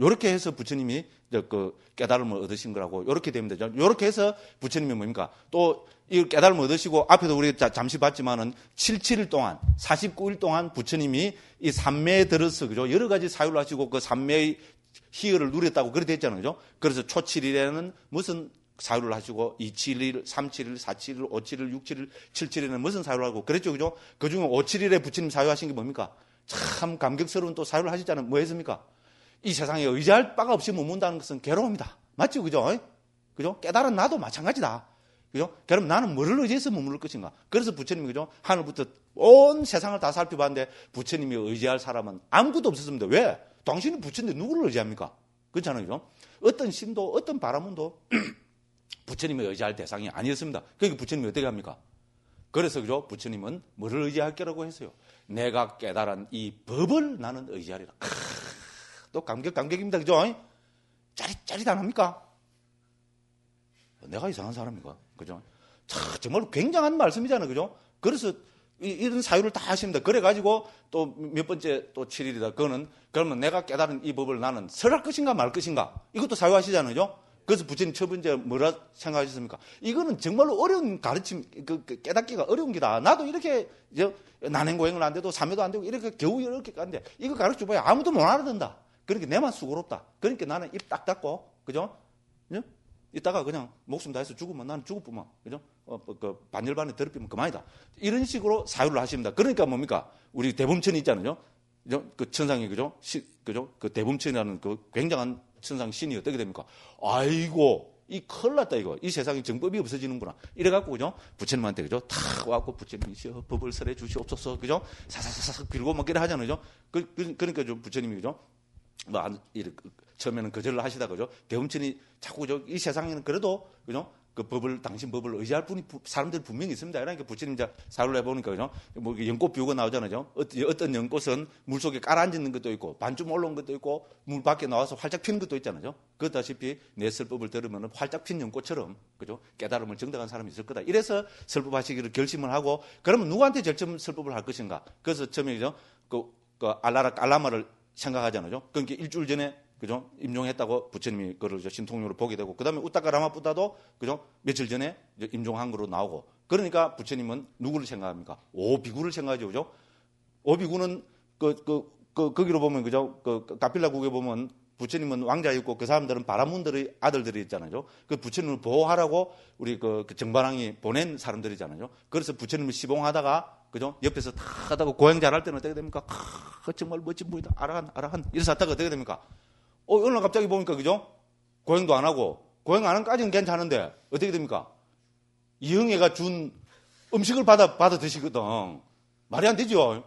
요렇게 해서 부처님이 그 깨달음을 얻으신 거라고 요렇게 됩니다. 요렇게 해서 부처님이 뭡니까? 또 이 깨달음을 얻으시고 앞에도 우리가 잠시 봤지만은 77일 동안 49일 동안 부처님이 이 삼매에 들어서 그죠? 여러 가지 사유를 하시고 그 삼매의 희열을 누렸다고 그렇게 됐잖아요. 그죠? 그래서 초7일에는 무슨 사유를 하시고 2,7일, 3,7일, 4,7일, 5,7일, 6,7일, 7,7일에는 무슨 사유를 하고 그랬죠. 그죠? 그 중에 5,7일에 부처님 사유하신 게 뭡니까? 참 감격스러운 또 사유를 하셨잖아요. 뭐 했습니까? 이 세상에 의지할 바가 없이 머문다는 것은 괴로움이다. 맞죠? 그죠? 그죠? 깨달은 나도 마찬가지다. 그죠? 그럼 나는 뭐를 의지해서 머무를 것인가? 그래서 부처님이 그죠? 하늘부터 온 세상을 다 살펴봤는데 부처님이 의지할 사람은 아무것도 없었습니다. 왜? 당신이 부처인데 누구를 의지합니까? 그렇잖아요. 그죠? 어떤 신도, 어떤 바라문도 부처님이 의지할 대상이 아니었습니다. 그러니까 부처님이 어떻게 합니까? 그래서 그죠? 부처님은 뭐를 의지할 거라고 했어요? 내가 깨달은 이 법을 나는 의지하리라. 또 감격입니다. 그죠? 짜릿 안 합니까? 내가 이상한 사람인가? 그죠? 정말 굉장한 말씀이잖아요. 그죠? 그래서 이런 사유를 다 하십니다. 그래가지고 또 몇 번째 또 7일이다. 그러면 내가 깨달은 이 법을 나는 설할 것인가 말 것인가? 이것도 사유하시잖아요. 그죠? 그래서 부처님 첫 번째 뭐라 생각하셨습니까? 이거는 정말로 어려운 가르침, 깨닫기가 어려운 기다. 나도 이렇게 난행고행을 안 돼도 삼매도 안 되고 이렇게 겨우 이렇게 가는데 이거 가르쳐 봐야 아무도 못 알아듣는다. 그러니까 내만 수고롭다. 그러니까 나는 입 딱 닫고, 그죠? 이따가 그냥 목숨 다해서 죽으면 나는 죽을 뿐만, 그죠? 반열반에 더럽히면 그만이다. 이런 식으로 사유를 하십니다. 그러니까 뭡니까? 우리 대범천이 있잖아요. 그 천상에, 그죠? 그죠? 그 대범천이라는 그 굉장한 천상 신이 어떻게 됩니까? 아이고, 이 큰일 났다, 이거. 이 세상에 정법이 없어지는구나. 이래갖고, 그죠? 부처님한테, 그죠? 탁 와갖고, 부처님이시여, 법을 설해 주시옵소서, 그죠? 사사사삭 빌고 막 이래 하잖아요, 그죠? 그러니까 좀 부처님이, 그죠? 뭐, 처음에는 거절을 하시다가, 그죠? 대음천이 자꾸, 이 세상에는 그래도, 그죠? 그 법을, 당신 법을 의지할 분이 사람들이 분명히 있습니다. 그러니까 부처님 이제 사료를 해보니까, 그죠? 뭐, 연꽃 비유가 나오잖아요. 어떤 연꽃은 물 속에 깔아앉는 것도 있고, 반쯤 올라온 것도 있고, 물 밖에 나와서 활짝 피는 것도 있잖아요. 그렇다시피 내 설법을 들으면 활짝 핀 연꽃처럼, 그죠? 깨달음을 정당한 사람이 있을 거다. 이래서 설법하시기를 결심을 하고, 그러면 누구한테 제일 처음 설법을 할 것인가? 그래서 처음에, 그죠? 알라마를 생각하잖아요. 그러니까 일주일 전에 그죠? 임종했다고 부처님이 그걸 신통용으로 보게 되고, 그 다음에 우따까라마부다도, 그죠? 며칠 전에 임종한 거로 나오고, 그러니까 부처님은 누구를 생각합니까? 오비구를 생각하죠, 그죠? 오비구는, 거기로 보면, 그죠? 가필라국에 보면 부처님은 왕자였고, 그 사람들은 바라문들의 아들들이 있잖아요. 그 부처님을 보호하라고 우리 그 정반왕이 보낸 사람들이잖아요. 그래서 부처님을 시봉하다가, 그죠? 옆에서 다 하다가 고행 잘할 때는 어떻게 됩니까? 정말 멋진 분이다. 아라한. 이래서 하다가 어떻게 됩니까? 어느 날 갑자기 보니까, 그죠? 고행도 안 하고, 고행 안 한까지는 괜찮은데, 어떻게 됩니까? 이흥애가 준 음식을 받아 드시거든. 말이 안 되죠?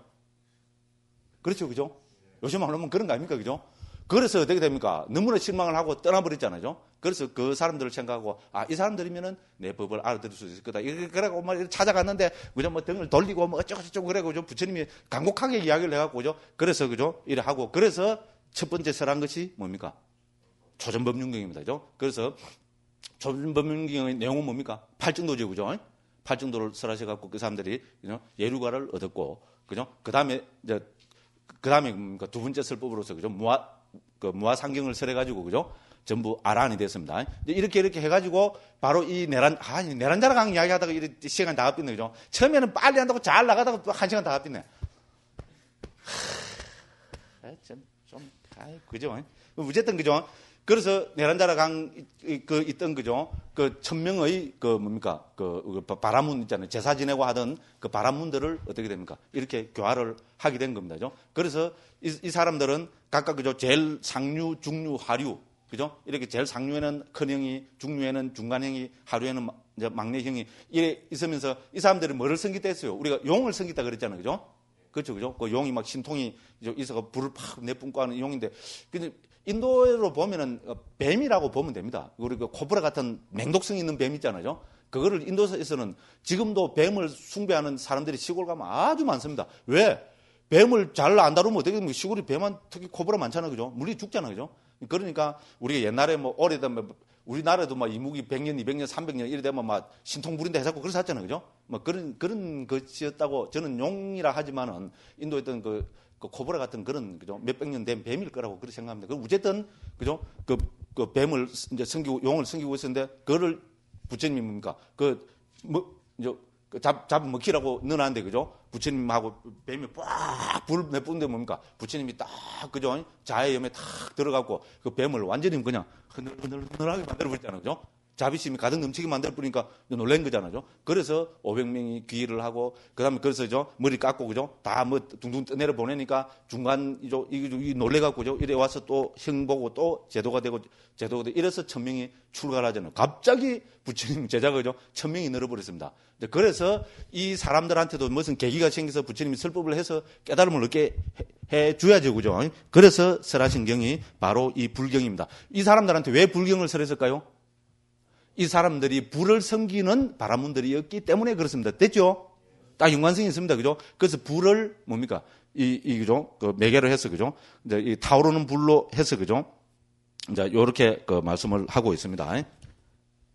그렇죠, 그죠? 요즘 하면 그런 거 아닙니까, 그죠? 그래서 어떻게 됩니까? 너무나 실망을 하고 떠나버렸잖아요. 그래서 그 사람들을 생각하고, 이 사람들이면은 내 법을 알아들을 수 있을 거다. 그래갖고 막 찾아갔는데, 그죠? 뭐 등을 돌리고, 뭐 어쩌고저쩌고 그래가지고 부처님이 간곡하게 이야기를 해갖고, 그죠? 그래서, 그죠? 이래 하고, 그래서 첫 번째 설한 것이 뭡니까? 조전법륜경입니다. 그죠? 그래서 조전법륜경의 내용은 뭡니까? 팔정도죠. 그죠? 팔정도를 설하셔갖고 그 사람들이, 그죠? 예류가를 얻었고, 그죠? 그 다음에 뭡니까? 두 번째 설법으로서, 그죠? 무아상경을 설해가지고, 그죠? 전부 아란이 됐습니다. 이렇게 해가지고, 바로 이 내란자라 강 이야기 하다가 이렇게 시간 다 갚이네. 그죠? 처음에는 빨리 한다고 잘 나가다가 또 1시간 다 갚이네. 그죠? 어쨌든, 그죠? 그래서 내란자라 강, 있던, 그죠? 1000명의, 뭡니까? 바라문 있잖아요. 제사 지내고 하던 그 바라문들을 어떻게 됩니까? 이렇게 교화를 하게 된 겁니다. 그죠? 그래서 이 사람들은 각각, 그죠? 제일 상류, 중류, 하류. 그죠? 이렇게 제일 상류에는 큰 형이, 중류에는 중간형이, 하류에는 이제 막내 형이 이래 있으면서 이 사람들이 뭐를 섬기했어요? 우리가 용을 섬기다 그랬잖아요. 그죠? 그렇죠, 그죠? 그 용이 막 신통이 있어가 불을 팍 내뿜고 하는 용인데, 근데 인도로 보면은 뱀이라고 보면 됩니다. 우리 코브라 같은 맹독성 있는 뱀 있잖아요. 그거를 인도에서는 지금도 뱀을 숭배하는 사람들이 시골 가면 아주 많습니다. 왜? 뱀을 잘 안 다루면 어떻게 됩니까? 시골이 뱀한 특히 코브라 많잖아요, 그죠? 물리 죽잖아요, 그죠? 그러니까 우리가 옛날에 뭐 오래되면 우리나라도 막 이무기 100년, 200년, 300년 이래 되면 막 신통 부린다 해서 그래서 했잖아요. 그죠? 뭐 그런 것이었다고 저는 용이라 하지만은 인도에 있던 그 코브라 같은 그런, 그죠? 몇백 년 된 뱀일 거라고 그렇게 생각합니다. 어쨌든, 그죠? 그 뱀을 이제 용을 섬기고 있었는데, 그거를 부처님이 뭡니까? 잡 먹히라고 넣어놨는데, 그죠? 부처님하고 뱀이 빡 불 내뿜는데 뭡니까? 부처님이 딱, 그죠? 자해염에 탁 들어가고 그 뱀을 완전히 그냥 흐늘흐늘하게 만들어버렸잖아요. 그죠? 자비심이 가득 넘치게 만들어버리니까 놀란 거잖아요. 그래서 500명이 귀의를 하고, 그 다음에 그래서, 머리 깎고, 그죠? 다 뭐 둥둥 떠내려 보내니까 중간, 이 놀래갖고, 그죠? 이래 와서 또 형 보고 또 제도가 되고, 이래서 1000명이 출가를 하잖아요. 갑자기 부처님 제자가, 그죠? 1000명이 늘어버렸습니다. 그래서 이 사람들한테도 무슨 계기가 생겨서 부처님이 설법을 해서 깨달음을 얻게 해 줘야죠. 그죠? 그래서 설하신경이 바로 이 불경입니다. 이 사람들한테 왜 불경을 설했을까요? 이 사람들이 불을 섬기는 바라문들이었기 때문에 그렇습니다. 됐죠? 딱 연관성이 있습니다. 그죠? 그래서 불을 뭡니까? 그죠? 매개로 해서, 그죠? 이제 이 타오르는 불로 해서, 그죠? 이제 요렇게 말씀을 하고 있습니다.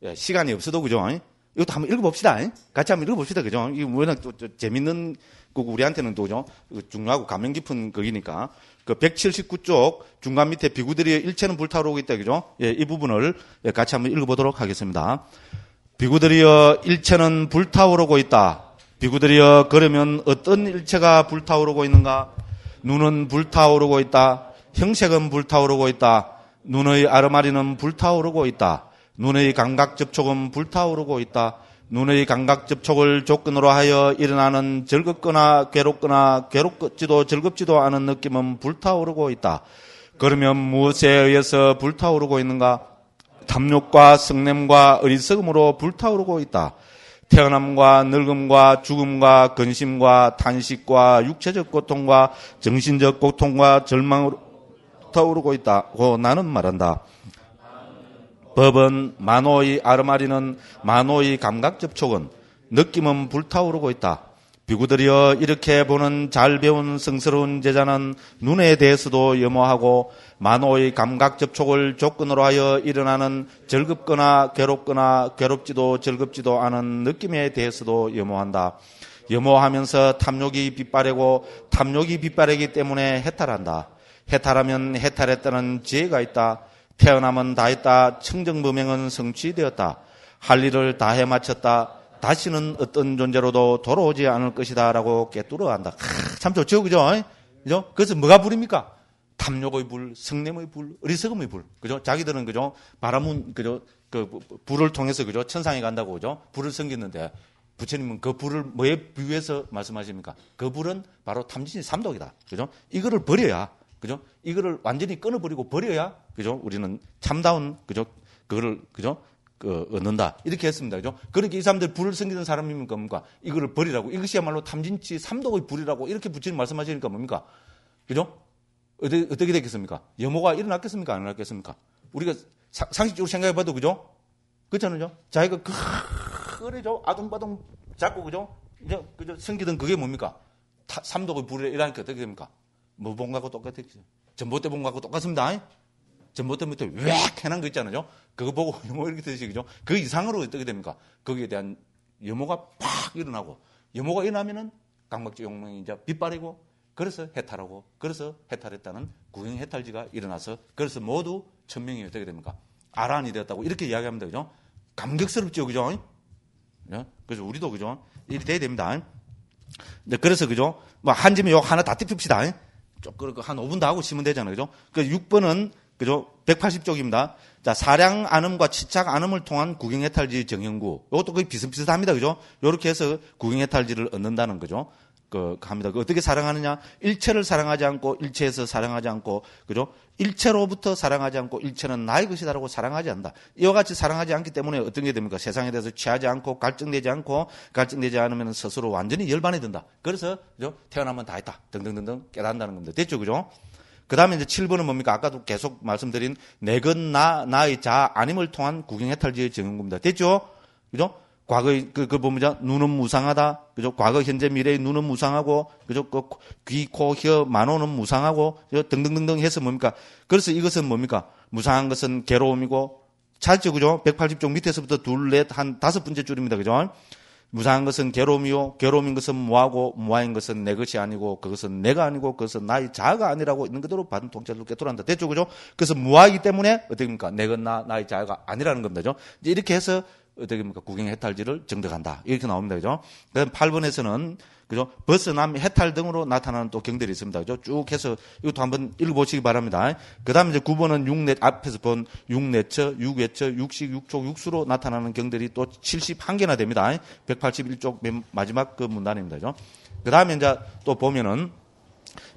예, 시간이 없어도, 그죠? 이것도 한번 읽어봅시다. 같이 한번 읽어봅시다. 그죠? 이게 워낙 또 재밌는 거고 우리한테는 또, 그죠? 중요하고 감명 깊은 거기니까. 179쪽 중간 밑에 비구들이여 일체는 불타오르고 있다. 그죠? 예, 이 부분을 같이 한번 읽어보도록 하겠습니다. 비구들이여 일체는 불타오르고 있다. 비구들이여 그러면 어떤 일체가 불타오르고 있는가? 눈은 불타오르고 있다. 형색은 불타오르고 있다. 눈의 아르마리는 불타오르고 있다. 눈의 감각 접촉은 불타오르고 있다. 눈의 감각 접촉을 조건으로 하여 일어나는 즐겁거나 괴롭지도 즐겁지도 않은 느낌은 불타오르고 있다. 그러면 무엇에 의해서 불타오르고 있는가? 탐욕과 성냄과 어리석음으로 불타오르고 있다. 태어남과 늙음과 죽음과 근심과 탄식과 육체적 고통과 정신적 고통과 절망으로 불타오르고 있다고 나는 말한다. 법은 만호의 아르마리는 만호의 감각 접촉은 느낌은 불타오르고 있다. 비구들이여 이렇게 보는 잘 배운 성스러운 제자는 눈에 대해서도 염호하고 만호의 감각 접촉을 조건으로 하여 일어나는 즐겁거나 괴롭지도 즐겁지도 않은 느낌에 대해서도 염호한다. 염호하면서 탐욕이 빗바래고 탐욕이 빗바래기 때문에 해탈한다. 해탈하면 해탈했다는 지혜가 있다. 태어남은 다했다. 청정범행은 성취되었다. 할 일을 다 해마쳤다. 다시는 어떤 존재로도 돌아오지 않을 것이다 라고 꿰뚫어 한다. 참 좋죠, 그죠? 그죠? 그래서 뭐가 불입니까? 탐욕의 불, 성냄의 불, 어리석음의 불, 그죠? 자기들은 그죠? 바람은 그죠? 그 불을 통해서 그죠? 천상에 간다고 그죠? 불을 섬기는데 부처님은 그 불을 뭐에 비유해서 말씀하십니까? 그 불은 바로 탐진이 삼독이다, 그죠? 이거를 버려야, 그죠? 이거를 완전히 끊어버리고 버려야, 그죠? 우리는 참다운, 그죠? 그거를, 그죠? 얻는다. 이렇게 했습니다. 그죠? 그렇게 이 사람들 불을 섬기는 사람이니까 뭡니까? 이거를 버리라고. 이것이야말로 탐진치 삼독의 불이라고 이렇게 부처님 말씀하시니까 뭡니까? 그죠? 어떻게 됐겠습니까? 염호가 일어났겠습니까? 안 일어났겠습니까? 우리가 상식적으로 생각해 봐도, 그죠? 그렇잖아요? 자기가 그래죠? 아둥바둥 잡고, 그죠? 이제, 그죠? 섬기던 그게 뭡니까? 삼독의 불이 일어나니까 어떻게 됩니까? 뭐 본 거하고 똑같겠죠. 전봇대 본 거하고 똑같습니다. 전봇대부터 웽 해난 거 있잖아요. 그거 보고 염호 이렇게 되시, 그죠? 그 이상으로 어떻게 됩니까? 거기에 대한 염호가 팍 일어나고, 염호가 일어나면은 강박지 욕망이 이제 빗바래고, 그래서 해탈하고, 그래서 해탈했다는 구경 해탈지가 일어나서, 그래서 모두 천명이 어떻게 됩니까? 아란이 되었다고 이렇게 이야기합니다. 그죠? 감격스럽죠, 그죠? 그래서 우리도, 그죠? 이렇게 돼야 됩니다. 그래서, 그죠? 뭐, 한 집에 욕 하나 다 찝힙시다. 조금 한 5분 더 하고 쉬면 되잖아요. 그죠? 그 6번은, 그죠? 180쪽입니다. 자, 사량 안음과 치착 안음을 통한 구경해탈지 정형구. 이것도 거의 비슷비슷합니다. 그죠? 요렇게 해서 구경해탈지를 얻는다는 거죠. 합니다. 어떻게 사랑하느냐? 일체를 사랑하지 않고, 일체에서 사랑하지 않고, 그죠? 일체로부터 사랑하지 않고, 일체는 나의 것이다라고 사랑하지 않는다. 이와 같이 사랑하지 않기 때문에 어떤 게 됩니까? 세상에 대해서 취하지 않고, 갈증되지 않으면 스스로 완전히 열반이 든다. 그래서, 그죠? 태어나면 다 했다. 등등등등 깨닫는다는 겁니다. 됐죠? 그죠? 그 다음에 이제 7번은 뭡니까? 아까도 계속 말씀드린 내건 나의 자, 아님을 통한 구경해탈지의 정형구입니다. 됐죠? 그죠? 과거의, 보면, 눈은 무상하다. 그죠? 과거, 현재, 미래의 눈은 무상하고, 그죠? 귀, 코, 혀, 만호는 무상하고, 등등등등 해서 뭡니까? 그래서 이것은 뭡니까? 무상한 것은 괴로움이고, 찾죠? 그죠? 180쪽 밑에서부터 둘, 넷, 한 5번째 줄입니다. 그죠? 무상한 것은 괴로움이요. 괴로움인 것은 무하고, 무하인 것은 내 것이 아니고, 그것은 내가 아니고, 그것은 나의 자아가 아니라고 있는 그대로 받은 통찰을 깨달는다. 됐죠? 그죠? 그래서 무하이기 때문에, 어떻게 됩니까? 내건 나의 자아가 아니라는 겁니다. 그죠? 이제 이렇게 해서, 어떻게 됩니까? 구경해탈지를 정득한다. 이렇게 나옵니다. 그죠? 그 다음 8번에서는, 그죠? 벗어남, 해탈 등으로 나타나는 또 경들이 있습니다. 그죠? 쭉 해서 이것도 한번 읽어보시기 바랍니다. 그 다음에 이제 9번은 앞에서 본 육내처, 육외처, 육식, 육촉, 육수로 나타나는 경들이 또 71개나 됩니다. 181쪽 맨 마지막 그 문단입니다. 그죠? 그 다음에 이제 또 보면은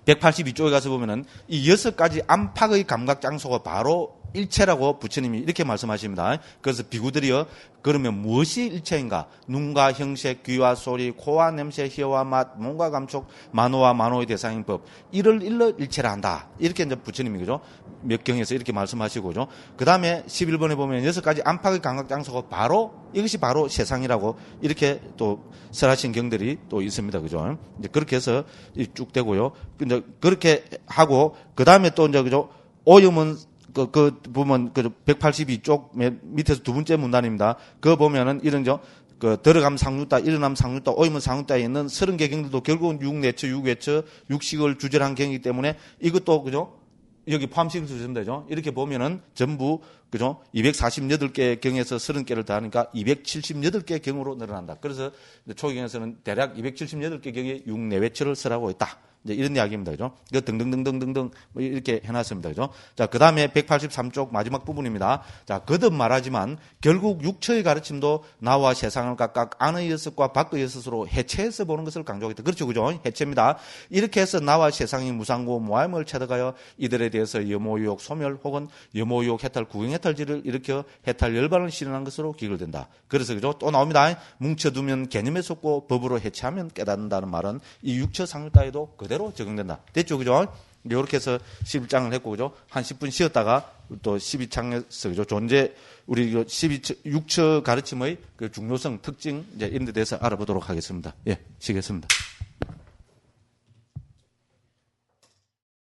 182쪽에 가서 보면은 이 6가지 안팎의 감각 장소가 바로 일체라고 부처님이 이렇게 말씀하십니다. 그래서 비구들이여 그러면 무엇이 일체인가? 눈과 형색, 귀와 소리, 코와 냄새, 혀와 맛, 몸과 감촉, 만호와 만호의 대상인 법 이를 일러 일체라 한다. 이렇게 이제 부처님이 그죠? 몇 경에서 이렇게 말씀하시고죠. 그 다음에 11번에 보면 6가지 안팎의 감각 장소가 바로 이것이 바로 세상이라고 이렇게 또 설하신 경들이 또 있습니다. 그죠? 이제 그렇게 해서 쭉 되고요. 이제 그렇게 하고 그 다음에 또 이제 그죠? 오염은 보면, 182쪽 밑에서 두 번째 문단입니다. 그거 보면은 이런죠. 들어감 상류다, 일어남 상류다, 오임은 상류다에 있는 30개 경들도 결국은 육내처, 육외처, 육식을 주절한 경이기 때문에 이것도, 그죠? 여기 포함시킬 수 있습니다. 그죠? 이렇게 보면은 전부, 그죠? 248개 경에서 30개를 더하니까 278개 경으로 늘어난다. 그래서 초기경에서는 대략 278개 경에 육내외처를 쓰라고 했다. 이제 이런 이야기입니다. 그죠? 이거 등등등등등등 뭐 이렇게 해놨습니다. 그죠? 자, 그 다음에 183쪽 마지막 부분입니다. 자, 거듭 말하지만 결국 육처의 가르침도 나와 세상을 각각 안의 여섯과 밖의 여섯으로 해체해서 보는 것을 강조하겠다. 그렇죠. 그죠? 해체입니다. 이렇게 해서 나와 세상이 무상고 모함을 체득하여 이들에 대해서 염오유혹 소멸 혹은 염오유혹 해탈 구경해탈지를 일으켜 해탈 열반을 실현한 것으로 기결된다. 그래서 그죠? 또 나옵니다. 뭉쳐두면 개념에 속고 법으로 해체하면 깨닫는다는 말은 이 육처 상율따위도 그대로 적용된다. 됐죠? 그죠? 이렇게 해서 11장을 했고, 그죠? 한 10분 쉬었다가 또 12장에서, 그죠? 존재, 우리 6처 가르침의 그 중요성, 특징, 이제 이런 데 대해서 알아보도록 하겠습니다. 예, 쉬겠습니다.